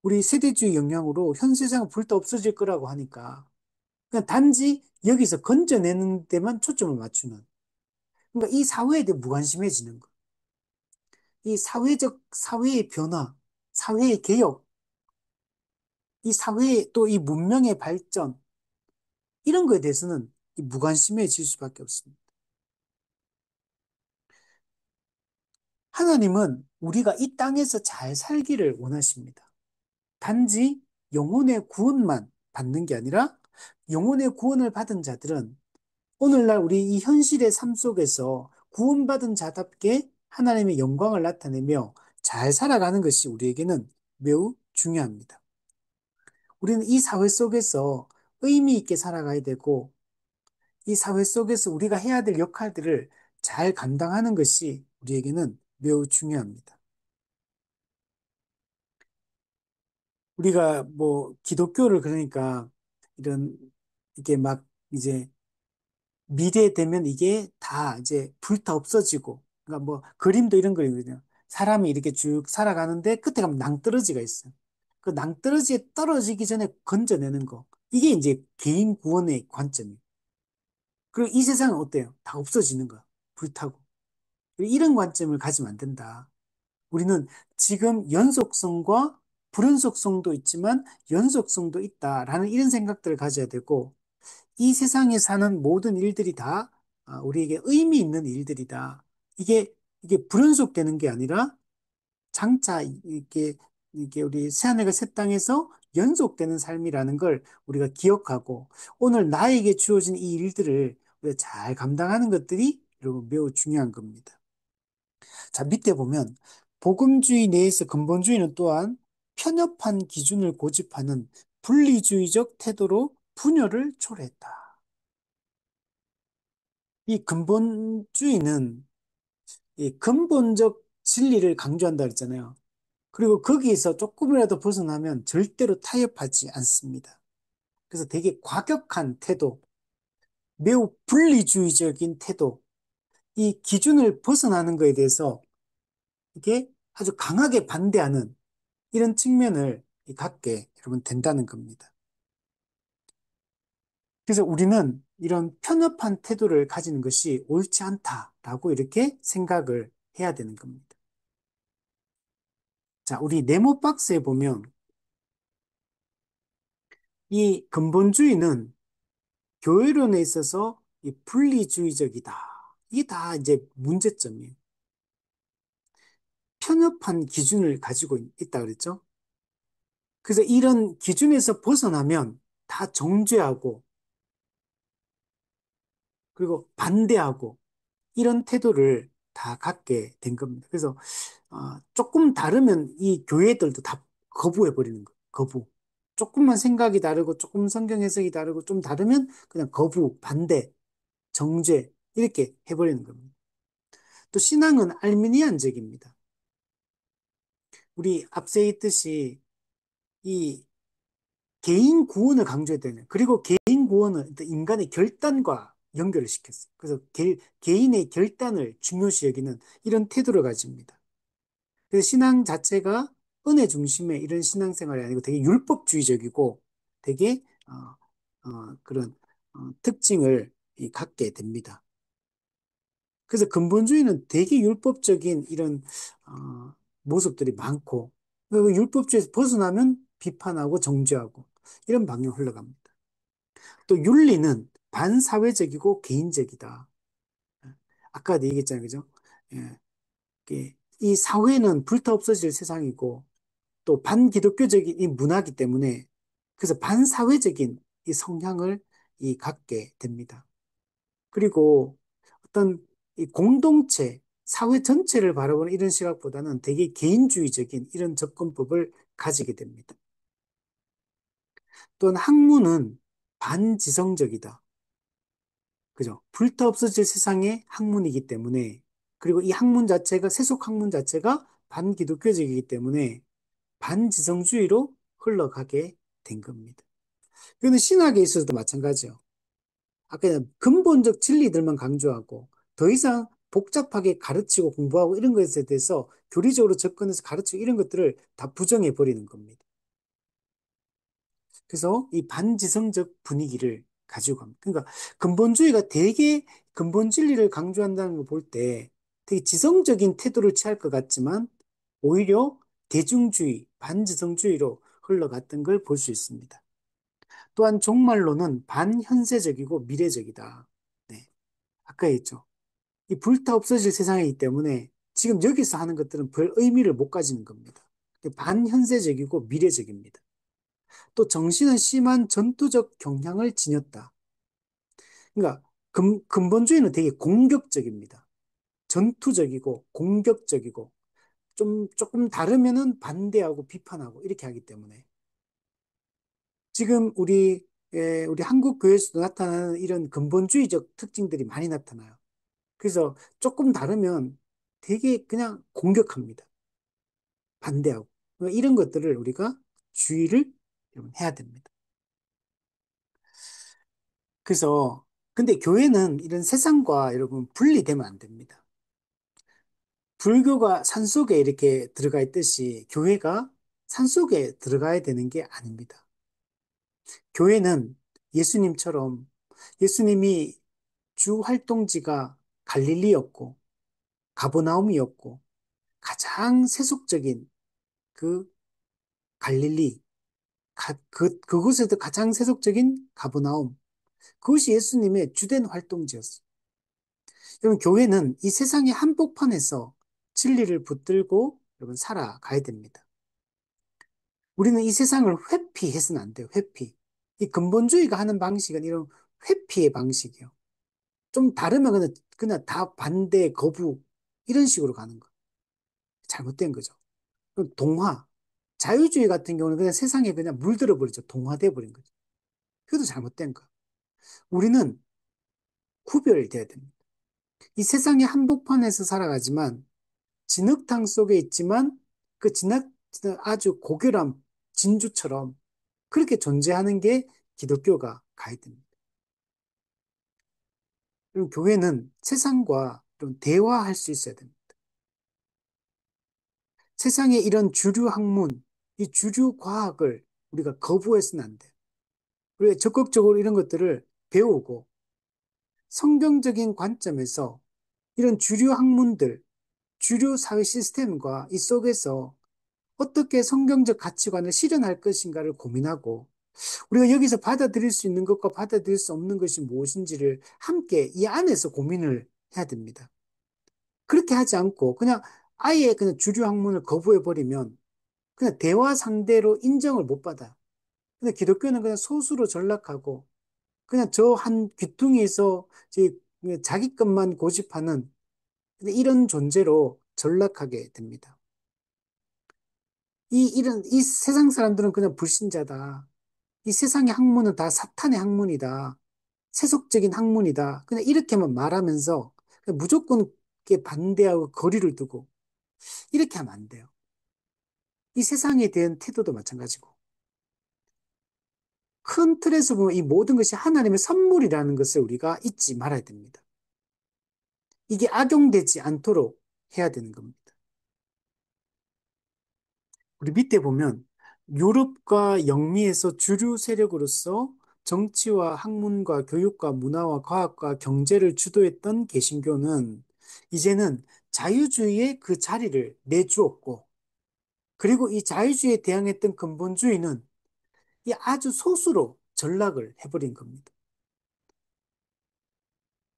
우리 세대주의 영향으로 현 세상은 불타 없어질 거라고 하니까 그냥 단지 여기서 건져내는 데만 초점을 맞추는. 그러니까 이 사회에 대해 무관심해지는 거. 이 사회의 변화, 사회의 개혁, 이 사회의 또 이 문명의 발전, 이런 거에 대해서는 이 무관심해질 수밖에 없습니다. 하나님은 우리가 이 땅에서 잘 살기를 원하십니다. 단지 영혼의 구원만 받는 게 아니라 영혼의 구원을 받은 자들은 오늘날 우리 이 현실의 삶 속에서 구원받은 자답게 하나님의 영광을 나타내며 잘 살아가는 것이 우리에게는 매우 중요합니다. 우리는 이 사회 속에서 의미 있게 살아가야 되고, 이 사회 속에서 우리가 해야 될 역할들을 잘 감당하는 것이 우리에게는 매우 중요합니다. 우리가 뭐 기독교를 그러니까 이런 이게 막 이제 미래 되면 이게 다 이제 불타 없어지고, 그러니까 뭐 그림도 이런 그림이거든요. 사람이 이렇게 쭉 살아가는데 끝에 가면 낭떠러지가 있어요. 그 낭떠러지에 떨어지기 전에 건져내는 거. 이게 이제 개인 구원의 관점이에요. 그리고 이 세상은 어때요? 다 없어지는 거야. 불타고. 이런 관점을 가지면 안 된다. 우리는 지금 연속성과 불연속성도 있지만 연속성도 있다라는 이런 생각들을 가져야 되고, 이 세상에 사는 모든 일들이 다 우리에게 의미 있는 일들이다. 이게 불연속되는 게 아니라 장차 이게 우리 새하늘과 새 땅에서 연속되는 삶이라는 걸 우리가 기억하고, 오늘 나에게 주어진 이 일들을 우리가 잘 감당하는 것들이 여러분 매우 중요한 겁니다. 자, 밑에 보면 복음주의 내에서 근본주의는 또한 편협한 기준을 고집하는 분리주의적 태도로 분열을 초래했다. 이 근본주의는 이 근본적 진리를 강조한다 그랬잖아요. 그리고 거기에서 조금이라도 벗어나면 절대로 타협하지 않습니다. 그래서 되게 과격한 태도, 매우 분리주의적인 태도, 이 기준을 벗어나는 것에 대해서 이게 아주 강하게 반대하는 이런 측면을 갖게 여러분 된다는 겁니다. 그래서 우리는 이런 편협한 태도를 가지는 것이 옳지 않다라고 이렇게 생각을 해야 되는 겁니다. 자, 우리 네모 박스에 보면 이 근본주의는 교회론에 있어서 이 분리주의적이다. 이게 다 이제 문제점이에요. 편협한 기준을 가지고 있다 그랬죠? 그래서 이런 기준에서 벗어나면 다 정죄하고 그리고 반대하고 이런 태도를 다 갖게 된 겁니다. 그래서 조금 다르면 이 교회들도 다 거부해 버리는 거예요. 거부. 조금만 생각이 다르고 조금 성경 해석이 다르고 좀 다르면 그냥 거부, 반대, 정죄 이렇게 해버리는 겁니다. 또 신앙은 알미니안적입니다. 우리 앞서 있듯이 이 개인 구원을 강조해야 되는, 그리고 개인 구원은 인간의 결단과 연결을 시켰어요. 그래서 개인의 결단을 중요시 여기는 이런 태도를 가집니다. 그래서 신앙 자체가 은혜 중심의 이런 신앙생활이 아니고 되게 율법주의적이고 되게 그런 특징을 갖게 됩니다. 그래서 근본주의는 되게 율법적인 이런 모습들이 많고, 그 율법주의에서 벗어나면 비판하고 정죄하고 이런 방향으로 흘러갑니다. 또 윤리는 반사회적이고 개인적이다. 아까도 얘기했잖아요, 그죠? 예, 이 사회는 불타 없어질 세상이고 또 반기독교적인 이 문화이기 때문에 그래서 반사회적인 이 성향을 갖게 됩니다. 그리고 어떤 이 공동체, 사회 전체를 바라보는 이런 시각보다는 되게 개인주의적인 이런 접근법을 가지게 됩니다. 또한 학문은 반지성적이다. 그죠? 불타 없어질 세상의 학문이기 때문에, 그리고 이 학문 자체가, 세속 학문 자체가 반기독교적이기 때문에 반지성주의로 흘러가게 된 겁니다. 이거는 신학에 있어서도 마찬가지죠. 아까 그냥 근본적 진리들만 강조하고 더 이상 복잡하게 가르치고 공부하고 이런 것에 대해서 교리적으로 접근해서 가르치고 이런 것들을 다 부정해 버리는 겁니다. 그래서 이 반지성적 분위기를 가지고 갑니다. 그러니까 근본주의가 되게 근본 진리를 강조한다는 걸 볼 때 되게 지성적인 태도를 취할 것 같지만 오히려 대중주의, 반지성주의로 흘러갔던 걸 볼 수 있습니다. 또한 종말론은 반현세적이고 미래적이다. 네. 아까 했죠. 이 불타 없어질 세상이기 때문에 지금 여기서 하는 것들은 별 의미를 못 가지는 겁니다. 반현세적이고 미래적입니다. 또 정신은 심한 전투적 경향을 지녔다. 그러니까 근본주의는 되게 공격적입니다. 전투적이고 공격적이고 조금 다르면은 반대하고 비판하고 이렇게 하기 때문에 지금 우리 한국 교회에서도 나타나는 이런 근본주의적 특징들이 많이 나타나요. 그래서 조금 다르면 되게 그냥 공격합니다. 반대하고. 이런 것들을 우리가 주의를 여러분 해야 됩니다. 그래서 근데 교회는 이런 세상과 여러분 분리되면 안 됩니다. 불교가 산속에 이렇게 들어가 있듯이 교회가 산속에 들어가야 되는 게 아닙니다. 교회는 예수님처럼 예수님이 주 활동지가 갈릴리였고 가버나움이었고 가장 세속적인 그 갈릴리, 그곳에도 가장 세속적인 가버나움, 그것이 예수님의 주된 활동지였어요. 여러분, 교회는 이 세상의 한복판에서 진리를 붙들고 여러분 살아가야 됩니다. 우리는 이 세상을 회피해서는 안 돼요, 회피. 이 근본주의가 하는 방식은 이런 회피의 방식이에요. 좀 다르면 그냥 다 반대, 거부, 이런 식으로 가는 거. 잘못된 거죠. 그럼 동화, 자유주의 같은 경우는 그냥 세상에 그냥 물들어 버리죠. 동화돼 버린 거죠. 그것도 잘못된 거. 우리는 구별돼야 됩니다. 이 세상의 한복판에서 살아가지만 진흙탕 속에 있지만 그 아주 고결한 진주처럼 그렇게 존재하는 게 기독교가 가이드입니다. 그리고 교회는 세상과 좀 대화할 수 있어야 됩니다. 세상의 이런 주류 학문, 이 주류 과학을 우리가 거부해서는 안 돼요. 우리가 적극적으로 이런 것들을 배우고 성경적인 관점에서 이런 주류 학문들, 주류 사회 시스템과 이 속에서 어떻게 성경적 가치관을 실현할 것인가를 고민하고 우리가 여기서 받아들일 수 있는 것과 받아들일 수 없는 것이 무엇인지를 함께 이 안에서 고민을 해야 됩니다. 그렇게 하지 않고 그냥 아예 그냥 주류 학문을 거부해 버리면 그냥 대화 상대로 인정을 못 받아. 근데 기독교는 그냥 소수로 전락하고 그냥 저 한 귀퉁이에서 자기 것만 고집하는 이런 존재로 전락하게 됩니다. 이 세상 사람들은 그냥 불신자다. 이 세상의 학문은 다 사탄의 학문이다. 세속적인 학문이다. 그냥 이렇게만 말하면서 그냥 무조건 이렇게 반대하고 거리를 두고 이렇게 하면 안 돼요. 이 세상에 대한 태도도 마찬가지고. 큰 틀에서 보면 이 모든 것이 하나님의 선물이라는 것을 우리가 잊지 말아야 됩니다. 이게 악용되지 않도록 해야 되는 겁니다. 우리 밑에 보면 유럽과 영미에서 주류 세력으로서 정치와 학문과 교육과 문화와 과학과 경제를 주도했던 개신교는 이제는 자유주의의 그 자리를 내주었고, 그리고 이 자유주의에 대항했던 근본주의는 이 아주 소수로 전락을 해버린 겁니다.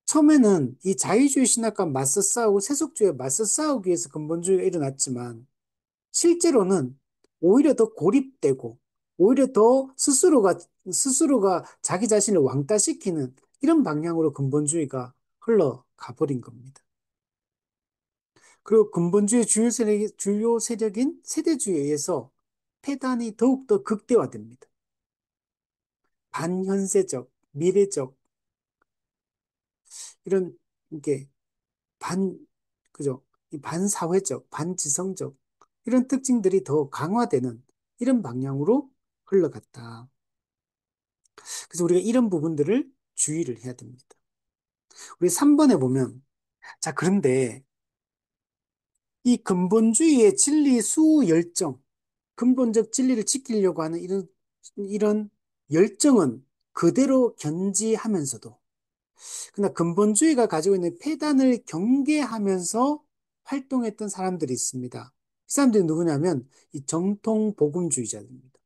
처음에는 이 자유주의 신학과 맞서 싸우고 세속주의에 맞서 싸우기 위해서 근본주의가 일어났지만 실제로는 오히려 더 고립되고 오히려 더 스스로가 자기 자신을 왕따시키는 이런 방향으로 근본주의가 흘러가 버린 겁니다. 그리고 근본주의 주요 세력인 세대주의에 의해서 폐단이 더욱더 극대화됩니다. 반현세적, 미래적 이런 이게 반 그죠? 이 반사회적, 반지성적 이런 특징들이 더 강화되는 이런 방향으로 흘러갔다. 그래서 우리가 이런 부분들을 주의를 해야 됩니다. 우리 3번에 보면, 자, 그런데 이 근본주의의 진리 수 열정, 근본적 진리를 지키려고 하는 이런 열정은 그대로 견지하면서도, 그러나 근본주의가 가지고 있는 폐단을 경계하면서 활동했던 사람들이 있습니다. 이 사람들이 누구냐면 이 정통 복음주의자들입니다.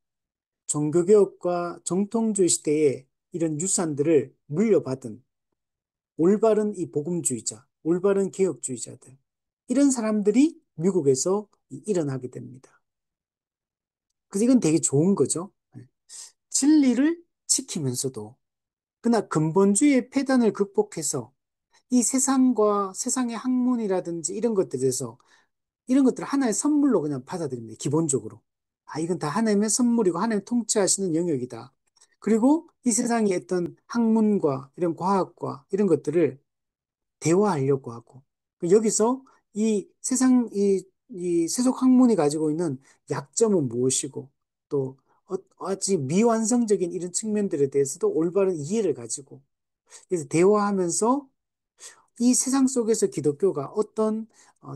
종교개혁과 정통주의 시대에 이런 유산들을 물려받은 올바른 이 복음주의자, 올바른 개혁주의자들, 이런 사람들이 미국에서 일어나게 됩니다. 그래서 이건 되게 좋은 거죠. 네. 진리를 지키면서도, 그러나 근본주의의 폐단을 극복해서 이 세상과 세상의 학문이라든지 이런 것들에 대해서 이런 것들을 하나의 선물로 그냥 받아들입니다. 기본적으로. 아, 이건 다 하나님의 선물이고 하나님 통치하시는 영역이다. 그리고 이 세상의 어떤 학문과 이런 과학과 이런 것들을 대화하려고 하고 여기서 이 세상 이 세속 학문이 가지고 있는 약점은 무엇이고 또 아직 미완성적인 이런 측면들에 대해서도 올바른 이해를 가지고 그래서 대화하면서 이 세상 속에서 기독교가 어떤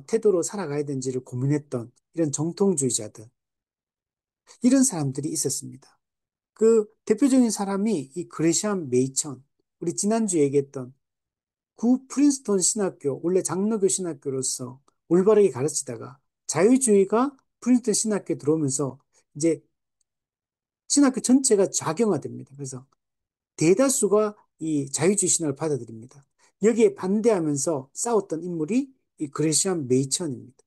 태도로 살아가야 되는지를 고민했던 이런 정통주의자들 이런 사람들이 있었습니다. 그 대표적인 사람이 이 그레시엄 메이천 우리 지난주에 얘기했던 구 프린스턴 신학교, 원래 장로교 신학교로서 올바르게 가르치다가 자유주의가 프린스턴 신학교에 들어오면서 이제 신학교 전체가 좌경화됩니다. 그래서 대다수가 이 자유주의 신학을 받아들입니다. 여기에 반대하면서 싸웠던 인물이 이 그레시안 메이천입니다.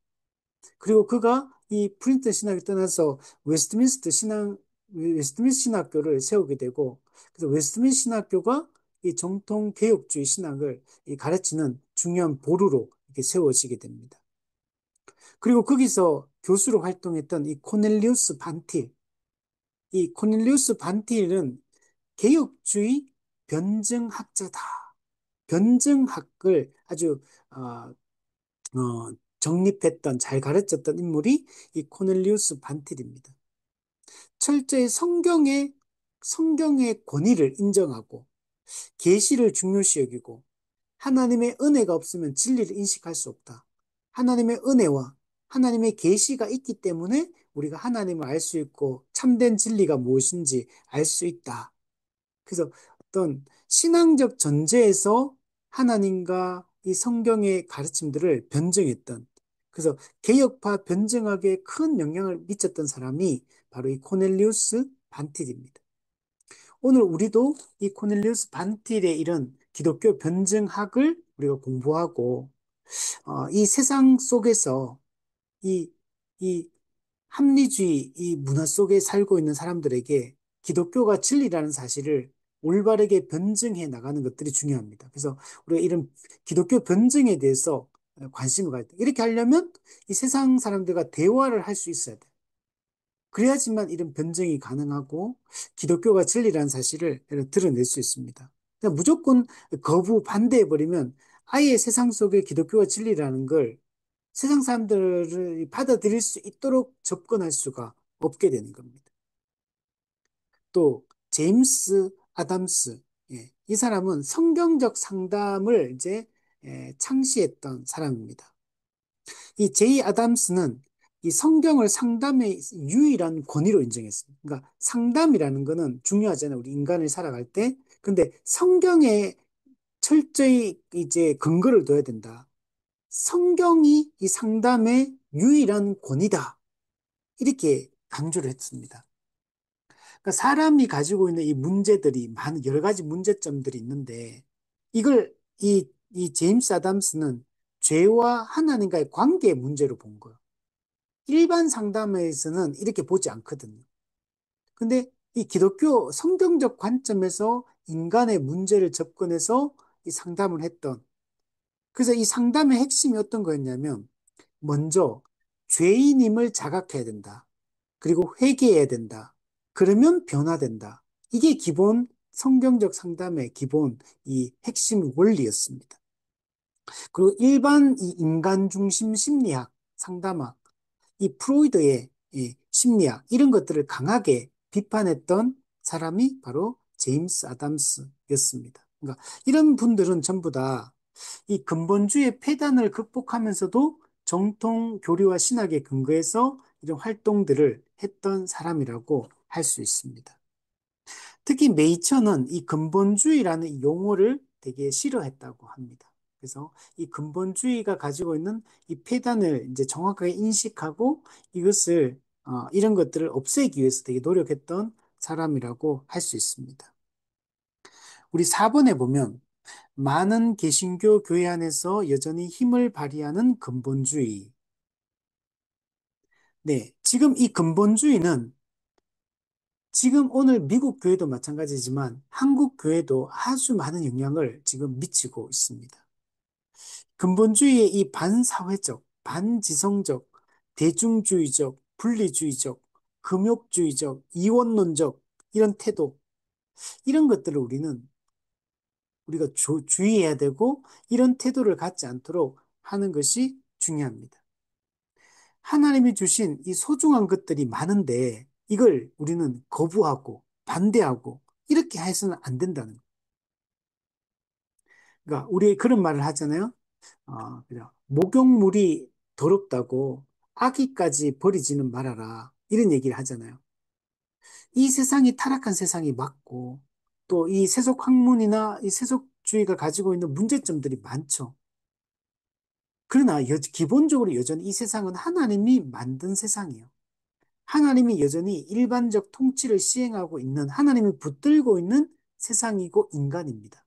그리고 그가 이 프린스턴 신학을 떠나서 웨스트민스터 신학교를 세우게 되고, 그래서 웨스트민스터 신학교가 이 정통 개혁주의 신학을 가르치는 중요한 보루로 이렇게 세워지게 됩니다. 그리고 거기서 교수로 활동했던 이 코넬리우스 반틸, 이 코넬리우스 반틸은 개혁주의 변증학자다. 변증학을 아주 어, 정립했던 잘 가르쳤던 인물이 이 코넬리우스 반틸입니다. 철저히 성경의 권위를 인정하고 계시를 중요시 여기고 하나님의 은혜가 없으면 진리를 인식할 수 없다. 하나님의 은혜와 하나님의 계시가 있기 때문에 우리가 하나님을 알 수 있고 참된 진리가 무엇인지 알 수 있다. 그래서 어떤 신앙적 전제에서 하나님과 이 성경의 가르침들을 변증했던 그래서 개혁파 변증학에 큰 영향을 미쳤던 사람이 바로 이 코넬리우스 반틸입니다. 오늘 우리도 이 코넬리우스 반틸의 이런 기독교 변증학을 우리가 공부하고 이 세상 속에서 이, 이 합리주의 이 문화 속에 살고 있는 사람들에게 기독교가 진리라는 사실을 올바르게 변증해 나가는 것들이 중요합니다. 그래서 우리가 이런 기독교 변증에 대해서 관심을 가야 돼. 이렇게 하려면 이 세상 사람들과 대화를 할 수 있어야 돼. 그래야지만 이런 변증이 가능하고 기독교가 진리라는 사실을 드러낼 수 있습니다. 그냥 무조건 거부, 반대해버리면 아예 세상 속에 기독교가 진리라는 걸 세상 사람들을 받아들일 수 있도록 접근할 수가 없게 되는 겁니다. 또 제임스 아담스 예, 이 사람은 성경적 상담을 이제 창시했던 사람입니다. 이 제이 아담스는 이 성경을 상담의 유일한 권위로 인정했습니다. 그러니까 상담이라는 거는 중요하잖아요. 우리 인간을 살아갈 때. 근데 성경에 철저히 이제 근거를 둬야 된다. 성경이 이 상담의 유일한 권위다. 이렇게 강조를 했습니다. 그러니까 사람이 가지고 있는 이 문제들이 많은 여러 가지 문제점들이 있는데 이걸 이 제임스 아담스는 죄와 하나님과의 관계의 문제로 본 거예요. 일반 상담에서는 이렇게 보지 않거든요. 근데 이 기독교 성경적 관점에서 인간의 문제를 접근해서 이 상담을 했던 그래서 이 상담의 핵심이 어떤 거였냐면 먼저 죄인임을 자각해야 된다. 그리고 회개해야 된다. 그러면 변화된다. 이게 기본 성경적 상담의 기본 이 핵심 원리였습니다. 그리고 일반 이 인간 중심 심리학, 상담학, 이 프로이드의 이 심리학 이런 것들을 강하게 비판했던 사람이 바로 제임스 아담스였습니다. 그러니까 이런 분들은 전부 다 이 근본주의 폐단을 극복하면서도 정통 교리와 신학에 근거해서 이런 활동들을 했던 사람이라고 할 수 있습니다. 특히 메이처는 이 근본주의라는 이 용어를 되게 싫어했다고 합니다. 그래서 이 근본주의가 가지고 있는 이 폐단을 이제 정확하게 인식하고 이것을 이런 것들을 없애기 위해서 되게 노력했던 사람이라고 할 수 있습니다. 우리 4번에 보면 많은 개신교 교회 안에서 여전히 힘을 발휘하는 근본주의. 네, 지금 이 근본주의는 지금 오늘 미국 교회도 마찬가지지만 한국 교회도 아주 많은 영향을 지금 미치고 있습니다. 근본주의의 이 반사회적, 반지성적, 대중주의적, 분리주의적, 금욕주의적, 이원론적 이런 태도, 이런 것들을 우리가 주의해야 되고 이런 태도를 갖지 않도록 하는 것이 중요합니다. 하나님이 주신 이 소중한 것들이 많은데 이걸 우리는 거부하고 반대하고 이렇게 해서는 안 된다는 거예요. 그러니까 우리 그런 말을 하잖아요. 그냥 목욕물이 더럽다고 아기까지 버리지는 말아라. 이런 얘기를 하잖아요. 이 세상이 타락한 세상이 맞고 또 이 세속 학문이나 이 세속주의가 가지고 있는 문제점들이 많죠. 그러나 기본적으로 여전히 이 세상은 하나님이 만든 세상이에요. 하나님이 여전히 일반적 통치를 시행하고 있는 하나님이 붙들고 있는 세상이고 인간입니다.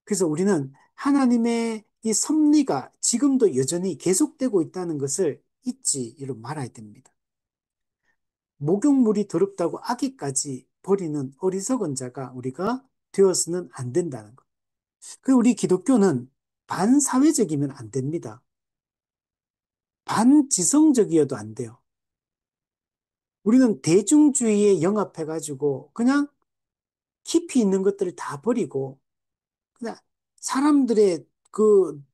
그래서 우리는 하나님의 이 섭리가 지금도 여전히 계속되고 있다는 것을 잊지 말아야 됩니다. 목욕물이 더럽다고 아기까지 버리는 어리석은 자가 우리가 되어서는 안 된다는 것. 그리고 우리 기독교는 반사회적이면 안 됩니다. 반지성적이어도 안 돼요. 우리는 대중주의에 영합해가지고 그냥 깊이 있는 것들을 다 버리고 그냥 사람들의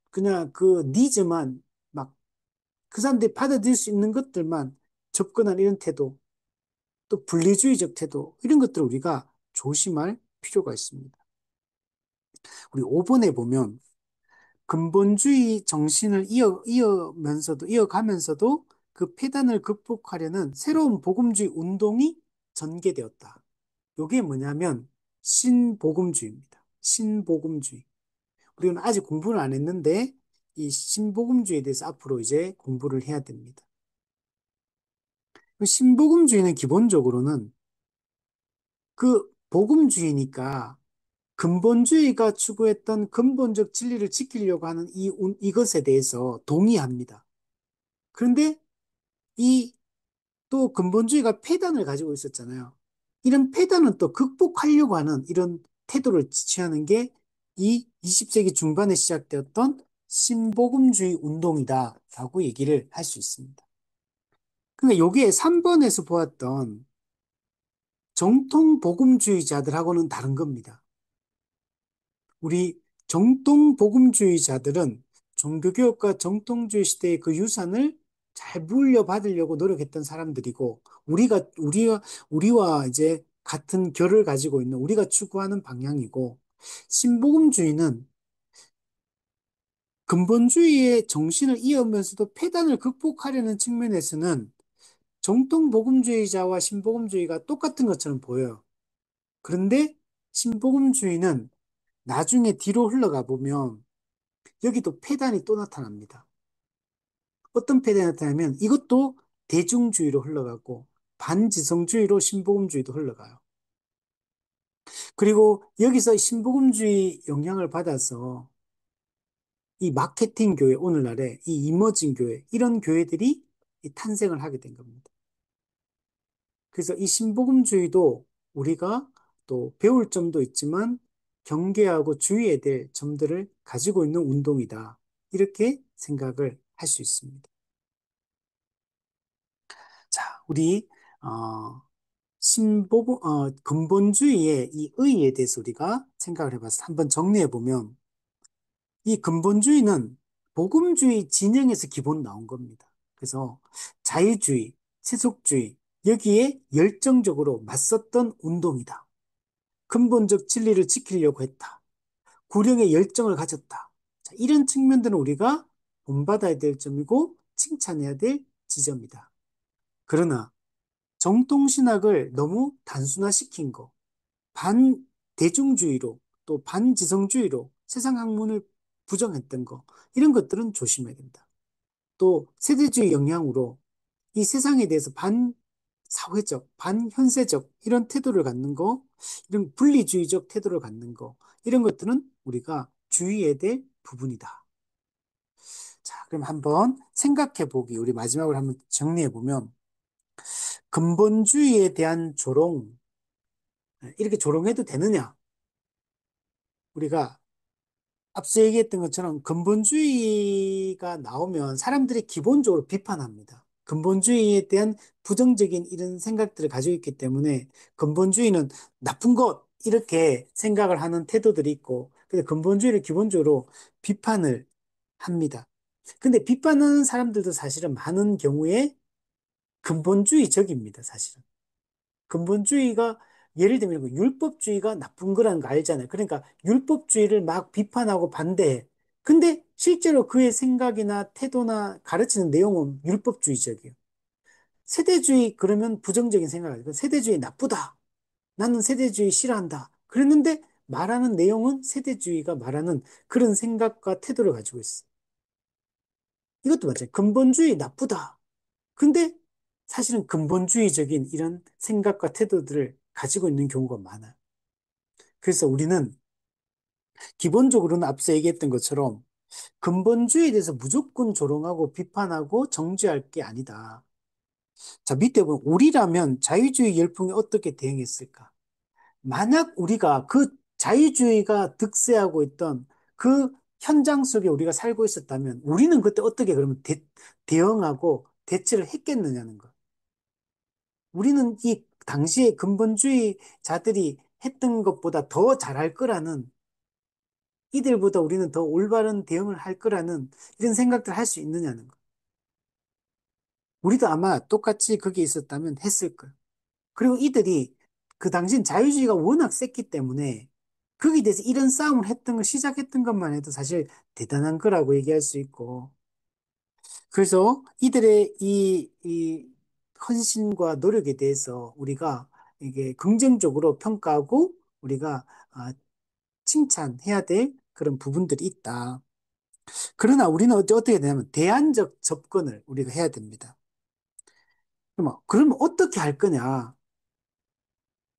그냥 그 니즈만 막 그 사람들이 받아들일 수 있는 것들만 접근한 이런 태도, 또 분리주의적 태도, 이런 것들을 우리가 조심할 필요가 있습니다. 우리 5번에 보면 근본주의 정신을 이어가면서도 그 폐단을 극복하려는 새로운 복음주의 운동이 전개되었다. 이게 뭐냐면 신복음주의입니다. 신복음주의. 우리는 아직 공부를 안 했는데 이 신복음주의에 대해서 앞으로 이제 공부를 해야 됩니다. 그 신복음주의는 기본적으로는 그 복음주의니까 근본주의가 추구했던 근본적 진리를 지키려고 하는 이것에 대해서 동의합니다. 그런데 이 또 근본주의가 폐단을 가지고 있었잖아요. 이런 폐단은 또 극복하려고 하는 이런 태도를 취하는 게 이 20세기 중반에 시작되었던 신복음주의 운동이다라고 얘기를 할 수 있습니다. 그러니까 여기에 3번에서 보았던 정통 복음주의자들하고는 다른 겁니다. 우리 정통 복음주의자들은 종교개혁과 정통주의 시대의 그 유산을 잘 물려받으려고 노력했던 사람들이고, 우리와 이제 같은 결을 가지고 있는 우리가 추구하는 방향이고, 신복음주의는 근본주의의 정신을 이으면서도 폐단을 극복하려는 측면에서는 정통 복음주의자와 신복음주의가 똑같은 것처럼 보여요. 그런데 신복음주의는 나중에 뒤로 흘러가 보면 여기도 폐단이 또 나타납니다. 어떤 폐단이 나타나면 이것도 대중주의로 흘러가고 반지성주의로 신복음주의도 흘러가요. 그리고 여기서 신복음주의 영향을 받아서 이 마케팅 교회, 오늘날의 이 이머징 교회, 이런 교회들이 탄생을 하게 된 겁니다. 그래서 이 신복음주의도 우리가 또 배울 점도 있지만 경계하고 주의해야 될 점들을 가지고 있는 운동이다. 이렇게 생각을 할 수 있습니다. 자, 우리 근본주의의 이 의의에 대해서 우리가 생각을 해봐서 한번 정리해 보면 이 근본주의는 복음주의 진영에서 기본 나온 겁니다. 그래서 자유주의, 세속주의 여기에 열정적으로 맞섰던 운동이다. 근본적 진리를 지키려고 했다. 구령의 열정을 가졌다. 자, 이런 측면들은 우리가 본받아야 될 점이고 칭찬해야 될 지점이다. 그러나 정통신학을 너무 단순화시킨 거, 반대중주의로 또 반지성주의로 세상 학문을 부정했던 거, 이런 것들은 조심해야 된다. 또 세대주의 영향으로 이 세상에 대해서 반사회적, 반현세적 이런 태도를 갖는 거, 이런 분리주의적 태도를 갖는 거, 이런 것들은 우리가 주의해야 될 부분이다. 자, 그럼 한번 생각해 보기, 우리 마지막으로 한번 정리해 보면, 근본주의에 대한 조롱, 이렇게 조롱해도 되느냐? 우리가 앞서 얘기했던 것처럼 근본주의가 나오면 사람들이 기본적으로 비판합니다. 근본주의에 대한 부정적인 이런 생각들을 가지고 있기 때문에 근본주의는 나쁜 것 이렇게 생각을 하는 태도들이 있고 근데 근본주의를 기본적으로 비판을 합니다. 근데 비판하는 사람들도 사실은 많은 경우에 근본주의적입니다, 사실은. 근본주의가 예를 들면 그 율법주의가 나쁜 거라는 거 알잖아요. 그러니까 율법주의를 막 비판하고 반대해. 근데 실제로 그의 생각이나 태도나 가르치는 내용은 율법주의적이에요. 세대주의 그러면 부정적인 생각이에요. 세대주의 나쁘다. 나는 세대주의 싫어한다. 그랬는데 말하는 내용은 세대주의가 말하는 그런 생각과 태도를 가지고 있어. 이것도 마찬가지예요. 근본주의 나쁘다. 근데 사실은 근본주의적인 이런 생각과 태도들을 가지고 있는 경우가 많아요. 그래서 우리는 기본적으로는 앞서 얘기했던 것처럼 근본주의에 대해서 무조건 조롱하고 비판하고 정죄할 게 아니다. 자, 밑에 보면 우리라면 자유주의 열풍에 어떻게 대응했을까? 만약 우리가 그 자유주의가 득세하고 있던 그 현장 속에 우리가 살고 있었다면 우리는 그때 어떻게 그러면 대응하고 대처를 했겠느냐는 거. 우리는 이 당시에 근본주의자들이 했던 것보다 더 잘할 거라는 이들보다 우리는 더 올바른 대응을 할 거라는 이런 생각들을 할 수 있느냐는 거. 우리도 아마 똑같이 거기에 있었다면 했을 거예요. 그리고 이들이 그 당시엔 자유주의가 워낙 셌기 때문에 거기에 대해서 이런 싸움을 했던 걸 시작했던 것만 해도 사실 대단한 거라고 얘기할 수 있고 그래서 이들의 이 헌신과 노력에 대해서 우리가 이게 긍정적으로 평가하고 우리가 칭찬해야 될 그런 부분들이 있다. 그러나 우리는 어떻게 되냐면 대안적 접근을 우리가 해야 됩니다. 그러면 어떻게 할 거냐?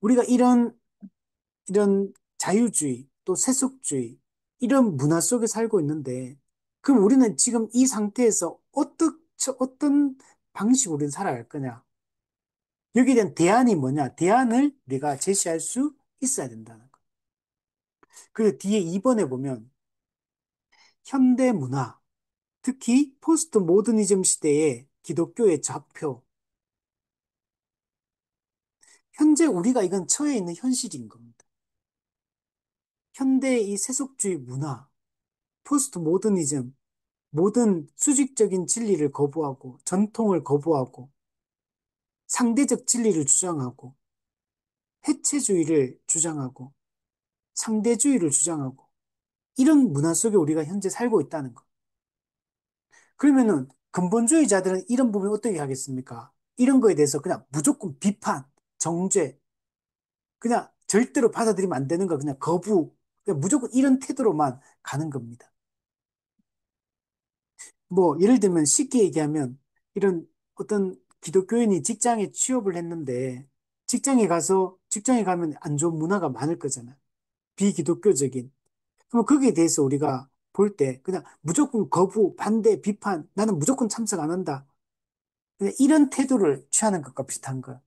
우리가 이런 자유주의 또 세속주의 이런 문화 속에 살고 있는데 그럼 우리는 지금 이 상태에서 어떤 방식으로 우리는 살아갈 거냐? 여기에 대한 대안이 뭐냐? 대안을 우리가 제시할 수 있어야 된다는 거. 그리고 뒤에 2번에 보면 현대 문화, 특히 포스트 모더니즘 시대의 기독교의 좌표, 현재 우리가 이건 처해 있는 현실인 겁니다. 현대의 이 세속주의 문화, 포스트 모더니즘, 모든 수직적인 진리를 거부하고 전통을 거부하고 상대적 진리를 주장하고 해체주의를 주장하고 상대주의를 주장하고 이런 문화 속에 우리가 현재 살고 있다는 거. 그러면은 근본주의자들은 이런 부분을 어떻게 하겠습니까? 이런 거에 대해서 그냥 무조건 비판, 정죄, 그냥 절대로 받아들이면 안 되는 거 그냥 거부, 그냥 무조건 이런 태도로만 가는 겁니다. 뭐 예를 들면 쉽게 얘기하면 이런 어떤 기독교인이 직장에 취업을 했는데 직장에 가면 안 좋은 문화가 많을 거잖아요. 비기독교적인. 그럼 거기에 대해서 우리가 볼 때 그냥 무조건 거부, 반대, 비판, 나는 무조건 참석 안 한다. 그냥 이런 태도를 취하는 것과 비슷한 거야.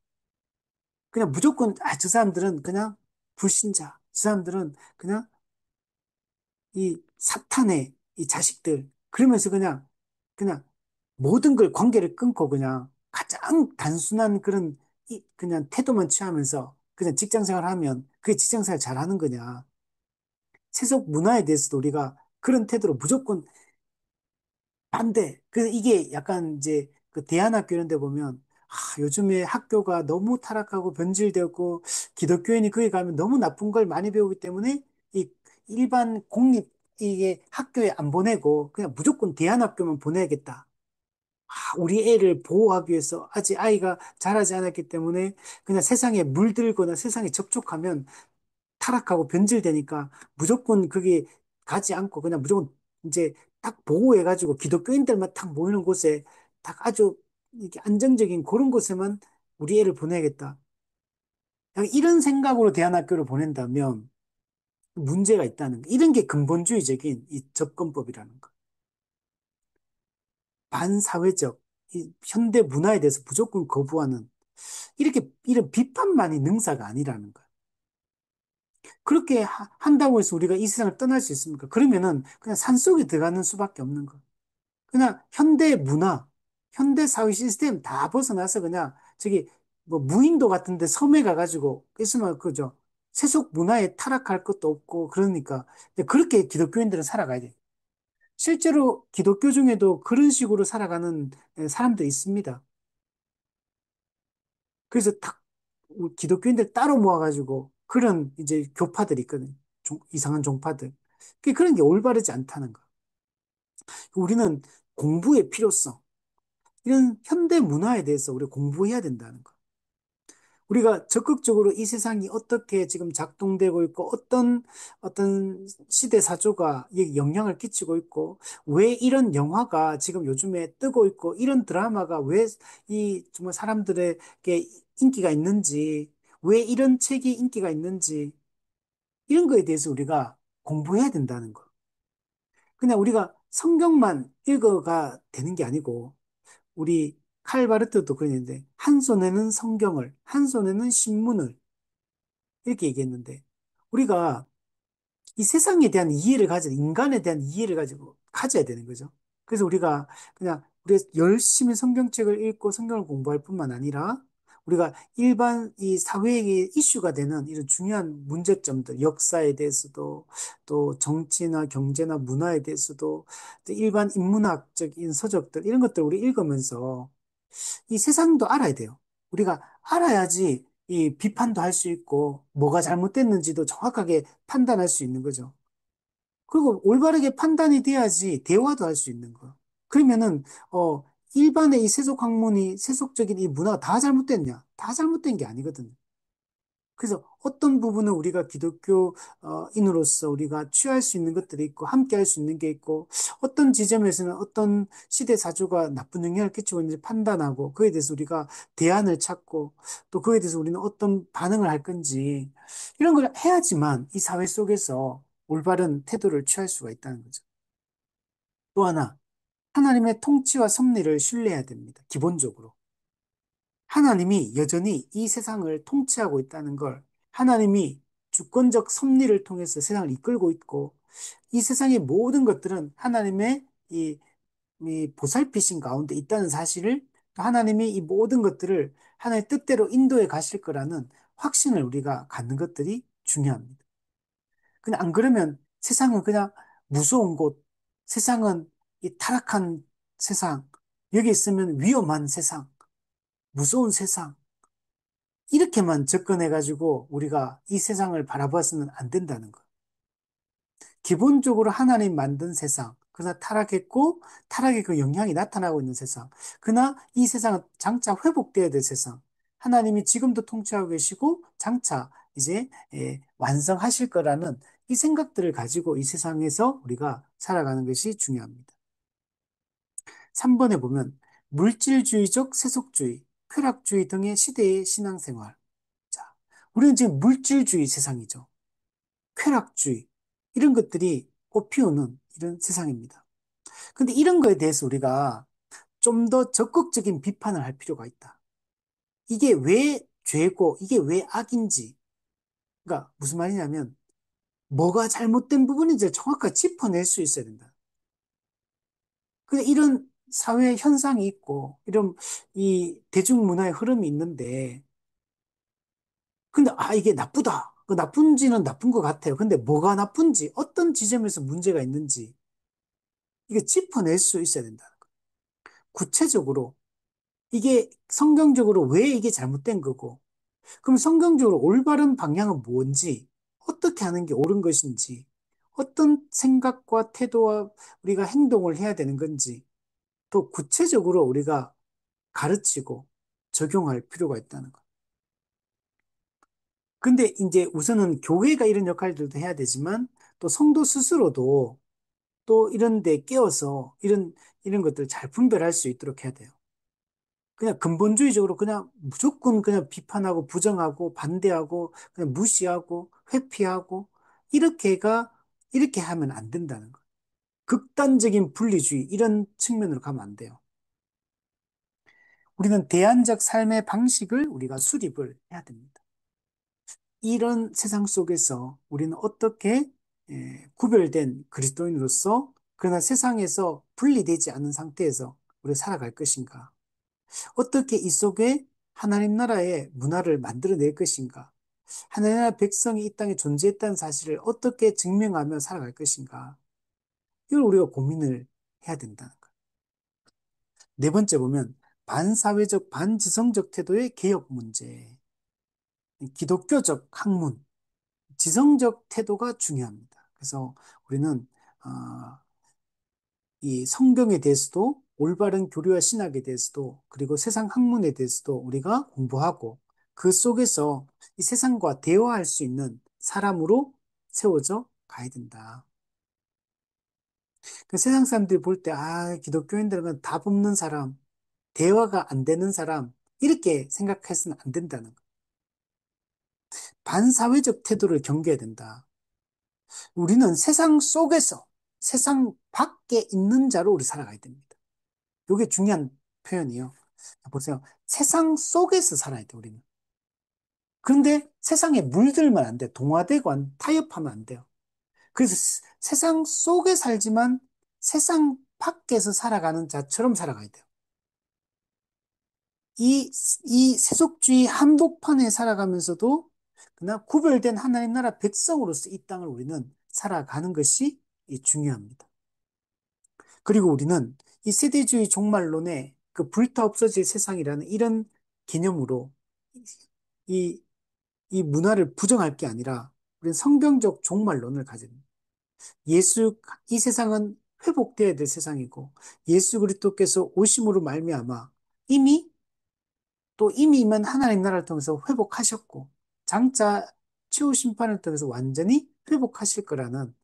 그냥 무조건, 저 사람들은 그냥 불신자. 저 사람들은 그냥 이 사탄의 이 자식들. 그러면서 그냥 모든 걸 관계를 끊고 그냥 가장 단순한 그런 그냥 태도만 취하면서 그냥 직장 생활하면 그게 직장 생활 잘하는 거냐. 세속 문화에 대해서도 우리가 그런 태도로 무조건 반대. 그래서 이게 약간 이제 그 대안학교 이런 데 보면 요즘에 학교가 너무 타락하고 변질되었고 기독교인이 거기 가면 너무 나쁜 걸 많이 배우기 때문에 이 일반 공립 이게 학교에 안 보내고 그냥 무조건 대안학교만 보내야겠다. 우리 애를 보호하기 위해서 아직 아이가 자라지 않았기 때문에 그냥 세상에 물들거나 세상에 접촉하면 타락하고 변질되니까 무조건 그게 가지 않고 그냥 무조건 이제 딱 보호해가지고 기독교인들만 딱 모이는 곳에 딱 아주 이렇게 안정적인 그런 곳에만 우리 애를 보내야겠다. 약간 이런 생각으로 대안학교를 보낸다면 문제가 있다는 거. 이런 게 근본주의적인 이 접근법이라는 거. 반사회적, 이 현대 문화에 대해서 무조건 거부하는 이런 비판만이 능사가 아니라는 거야. 그렇게 한다고 해서 우리가 이 세상을 떠날 수 있습니까? 그러면은 그냥 산속에 들어가는 수밖에 없는 거. 그냥 현대 문화, 현대 사회 시스템 다 벗어나서 그냥 저기 뭐 무인도 같은데 섬에 가가지고 있으면 그죠. 세속 문화에 타락할 것도 없고 그러니까 그렇게 기독교인들은 살아가야 돼. 실제로 기독교 중에도 그런 식으로 살아가는 사람들이 있습니다. 그래서 딱 기독교인들 따로 모아가지고 그런 이제 교파들이 있거든요. 이상한 종파들. 그런 게 올바르지 않다는 거. 우리는 공부의 필요성, 이런 현대 문화에 대해서 우리가 공부해야 된다는 거. 우리가 적극적으로 이 세상이 어떻게 지금 작동되고 있고 어떤 시대 사조가 이 영향을 끼치고 있고 왜 이런 영화가 지금 요즘에 뜨고 있고 이런 드라마가 왜 이 정말 사람들에게 인기가 있는지 왜 이런 책이 인기가 있는지 이런 거에 대해서 우리가 공부해야 된다는 거. 그냥 우리가 성경만 읽어가 되는 게 아니고 우리 칼바르트도 그랬는데 한 손에는 성경을 한 손에는 신문을 이렇게 얘기했는데 우리가 이 세상에 대한 이해를 인간에 대한 이해를 가지고 가져야 되는 거죠. 그래서 우리가 그냥 우리 열심히 성경책을 읽고 성경을 공부할 뿐만 아니라 우리가 일반 이 사회의 이슈가 되는 이런 중요한 문제점들, 역사에 대해서도 또 정치나 경제나 문화에 대해서도 또 일반 인문학적인 서적들 이런 것들 우리 읽으면서 이 세상도 알아야 돼요. 우리가 알아야지 이 비판도 할 수 있고 뭐가 잘못됐는지도 정확하게 판단할 수 있는 거죠. 그리고 올바르게 판단이 돼야지 대화도 할 수 있는 거. 그러면은 일반의 이 세속 학문이 세속적인 이 문화가 다 잘못됐냐? 다 잘못된 게 아니거든요. 그래서 어떤 부분은 우리가 기독교인으로서 우리가 취할 수 있는 것들이 있고 함께 할 수 있는 게 있고 어떤 지점에서는 어떤 시대 사조가 나쁜 영향을 끼치고 있는지 판단하고 그에 대해서 우리가 대안을 찾고 또 그에 대해서 우리는 어떤 반응을 할 건지 이런 걸 해야지만 이 사회 속에서 올바른 태도를 취할 수가 있다는 거죠. 또 하나, 하나님의 통치와 섭리를 신뢰해야 됩니다. 기본적으로. 하나님이 여전히 이 세상을 통치하고 있다는 걸 하나님이 주권적 섭리를 통해서 세상을 이끌고 있고 이 세상의 모든 것들은 하나님의 이 보살피신 가운데 있다는 사실을 하나님이 이 모든 것들을 하나님의 뜻대로 인도해 가실 거라는 확신을 우리가 갖는 것들이 중요합니다. 그냥 안 그러면 세상은 그냥 무서운 곳, 세상은 이 타락한 세상, 여기 있으면 위험한 세상, 무서운 세상, 이렇게만 접근해가지고 우리가 이 세상을 바라봐서는 안 된다는 거. 기본적으로 하나님 만든 세상, 그러나 타락했고, 타락의 그 영향이 나타나고 있는 세상. 그러나 이 세상은 장차 회복되어야 될 세상. 하나님이 지금도 통치하고 계시고, 장차 이제 완성하실 거라는 이 생각들을 가지고 이 세상에서 우리가 살아가는 것이 중요합니다. 3번에 보면, 물질주의적 세속주의, 쾌락주의 등의 시대의 신앙생활. 자, 우리는 지금 물질주의 세상이죠. 쾌락주의. 이런 것들이 꽃피우는 이런 세상입니다. 근데 이런 거에 대해서 우리가 좀 더 적극적인 비판을 할 필요가 있다. 이게 왜 죄고, 이게 왜 악인지. 그러니까 무슨 말이냐면, 뭐가 잘못된 부분인지 정확하게 짚어낼 수 있어야 된다. 근데 이런 사회 현상이 있고, 이런 이 대중문화의 흐름이 있는데, 근데 이게 나쁘다. 그 나쁜지는 나쁜 것 같아요. 근데 뭐가 나쁜지, 어떤 지점에서 문제가 있는지, 이게 짚어낼 수 있어야 된다는 거예요. 구체적으로, 이게 성경적으로 왜 이게 잘못된 거고, 그럼 성경적으로 올바른 방향은 뭔지, 어떻게 하는 게 옳은 것인지, 어떤 생각과 태도와 우리가 행동을 해야 되는 건지, 또 구체적으로 우리가 가르치고 적용할 필요가 있다는 거예요. 근데 이제 우선은 교회가 이런 역할들도 해야 되지만, 또 성도 스스로도 또 이런 데 끼어서 이런 것들을 잘 분별할 수 있도록 해야 돼요. 그냥 근본주의적으로 그냥 무조건 그냥 비판하고 부정하고 반대하고 그냥 무시하고 회피하고 이렇게가 이렇게 하면 안 된다는 거예요. 극단적인 분리주의 이런 측면으로 가면 안 돼요. 우리는 대안적 삶의 방식을 우리가 수립을 해야 됩니다. 이런 세상 속에서 우리는 어떻게 구별된 그리스도인으로서 그러나 세상에서 분리되지 않은 상태에서 우리가 살아갈 것인가? 어떻게 이 속에 하나님 나라의 문화를 만들어낼 것인가? 하나님 나라 백성이 이 땅에 존재했다는 사실을 어떻게 증명하며 살아갈 것인가? 이걸 우리가 고민을 해야 된다는 거예요. 네 번째 보면 반사회적, 반지성적 태도의 개혁 문제. 기독교적 학문, 지성적 태도가 중요합니다. 그래서 우리는 이 성경에 대해서도 올바른 교리와 신학에 대해서도 그리고 세상 학문에 대해서도 우리가 공부하고 그 속에서 이 세상과 대화할 수 있는 사람으로 세워져 가야 된다. 그 세상 사람들이 볼 때, 기독교인들은 답 없는 사람, 대화가 안 되는 사람, 이렇게 생각해서는 안 된다는 거. 반사회적 태도를 경계해야 된다. 우리는 세상 속에서, 세상 밖에 있는 자로 우리 살아가야 됩니다. 이게 중요한 표현이에요. 보세요. 세상 속에서 살아야 돼, 우리는. 그런데 세상에 물들면 안 돼. 동화되고 타협하면 안 돼요. 그래서 세상 속에 살지만 세상 밖에서 살아가는 자처럼 살아가야 돼요. 이 세속주의 한복판에 살아가면서도 그러나 구별된 하나님 나라 백성으로서 이 땅을 우리는 살아가는 것이 중요합니다. 그리고 우리는 이 세대주의 종말론의 그 불타 없어질 세상이라는 이런 개념으로 이, 이 문화를 부정할 게 아니라 우리는 성경적 종말론을 가진 이 세상은 회복되어야 될 세상이고 예수 그리스도께서 오심으로 말미암아 이미 이미 임한 하나님 나라를 통해서 회복하셨고 장차 최후 심판을 통해서 완전히 회복하실 거라는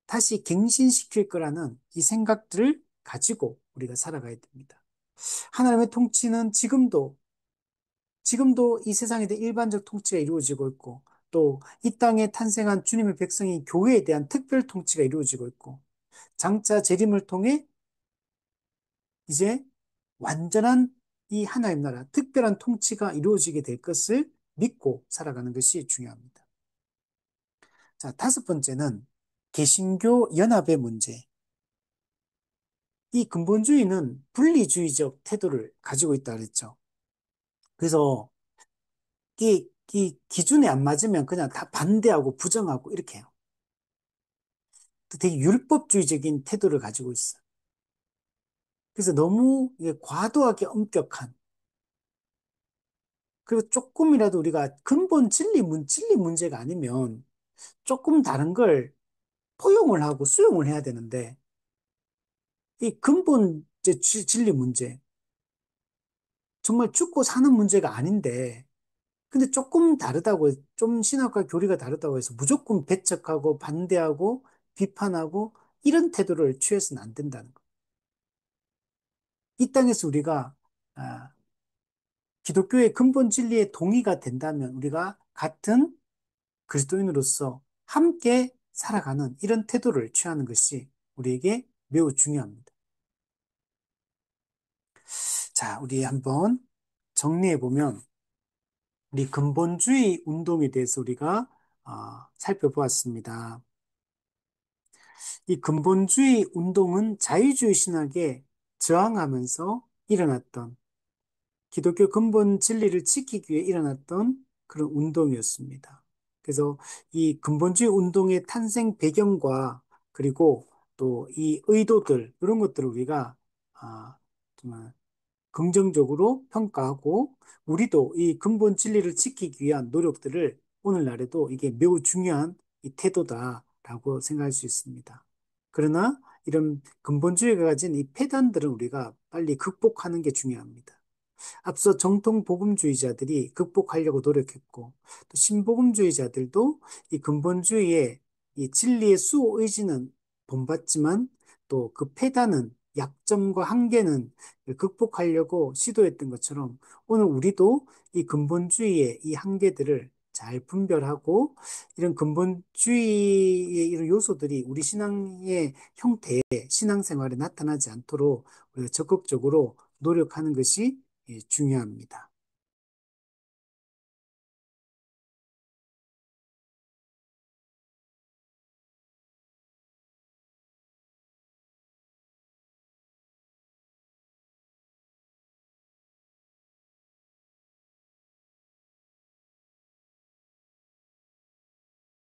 다시 갱신시킬 거라는 이 생각들을 가지고 우리가 살아가야 됩니다. 하나님의 통치는 지금도 이 세상에 대한 일반적 통치가 이루어지고 있고 또 이 땅에 탄생한 주님의 백성이 교회에 대한 특별 통치가 이루어지고 있고 장차 재림을 통해 이제 완전한 이 하나님 나라, 특별한 통치가 이루어지게 될 것을 믿고 살아가는 것이 중요합니다. 자, 다섯 번째는 개신교 연합의 문제. 이 근본주의는 분리주의적 태도를 가지고 있다 그랬죠. 그래서 이 기준에 안 맞으면 그냥 다 반대하고 부정하고 이렇게 해요. 되게 율법주의적인 태도를 가지고 있어요. 그래서 너무 과도하게 엄격한 그리고 조금이라도 우리가 근본 진리 문제가 아니면 조금 다른 걸 포용을 하고 수용을 해야 되는데 이 근본 진리 문제 정말 죽고 사는 문제가 아닌데 근데 조금 다르다고 좀 신학과 교리가 다르다고 해서 무조건 배척하고 반대하고 비판하고 이런 태도를 취해서는 안 된다는 거. 이 땅에서 우리가 아, 기독교의 근본 진리에 동의가 된다면 우리가 같은 그리스도인으로서 함께 살아가는 이런 태도를 취하는 것이 우리에게 매우 중요합니다. 자, 우리 한번 정리해 보면 우리 근본주의 운동에 대해서 우리가 살펴보았습니다. 이 근본주의 운동은 자유주의 신학에 저항하면서 일어났던 기독교 근본 진리를 지키기 위해 일어났던 그런 운동이었습니다. 그래서 이 근본주의 운동의 탄생 배경과 그리고 또 이 의도들 이런 것들을 우리가 정말 긍정적으로 평가하고 우리도 이 근본 진리를 지키기 위한 노력들을 오늘날에도 이게 매우 중요한 이 태도다라고 생각할 수 있습니다. 그러나 이런 근본주의가 가진 이 폐단들은 우리가 빨리 극복하는 게 중요합니다. 앞서 정통 복음주의자들이 극복하려고 노력했고 또 신복음주의자들도 이 근본주의의 이 진리의 수호 의지는 본받지만 또 그 폐단은 약점과 한계는 극복하려고 시도했던 것처럼 오늘 우리도 이 근본주의의 이 한계들을 잘 분별하고 이런 근본주의의 이런 요소들이 우리 신앙의 형태에 신앙생활에 나타나지 않도록 우리가 적극적으로 노력하는 것이 중요합니다.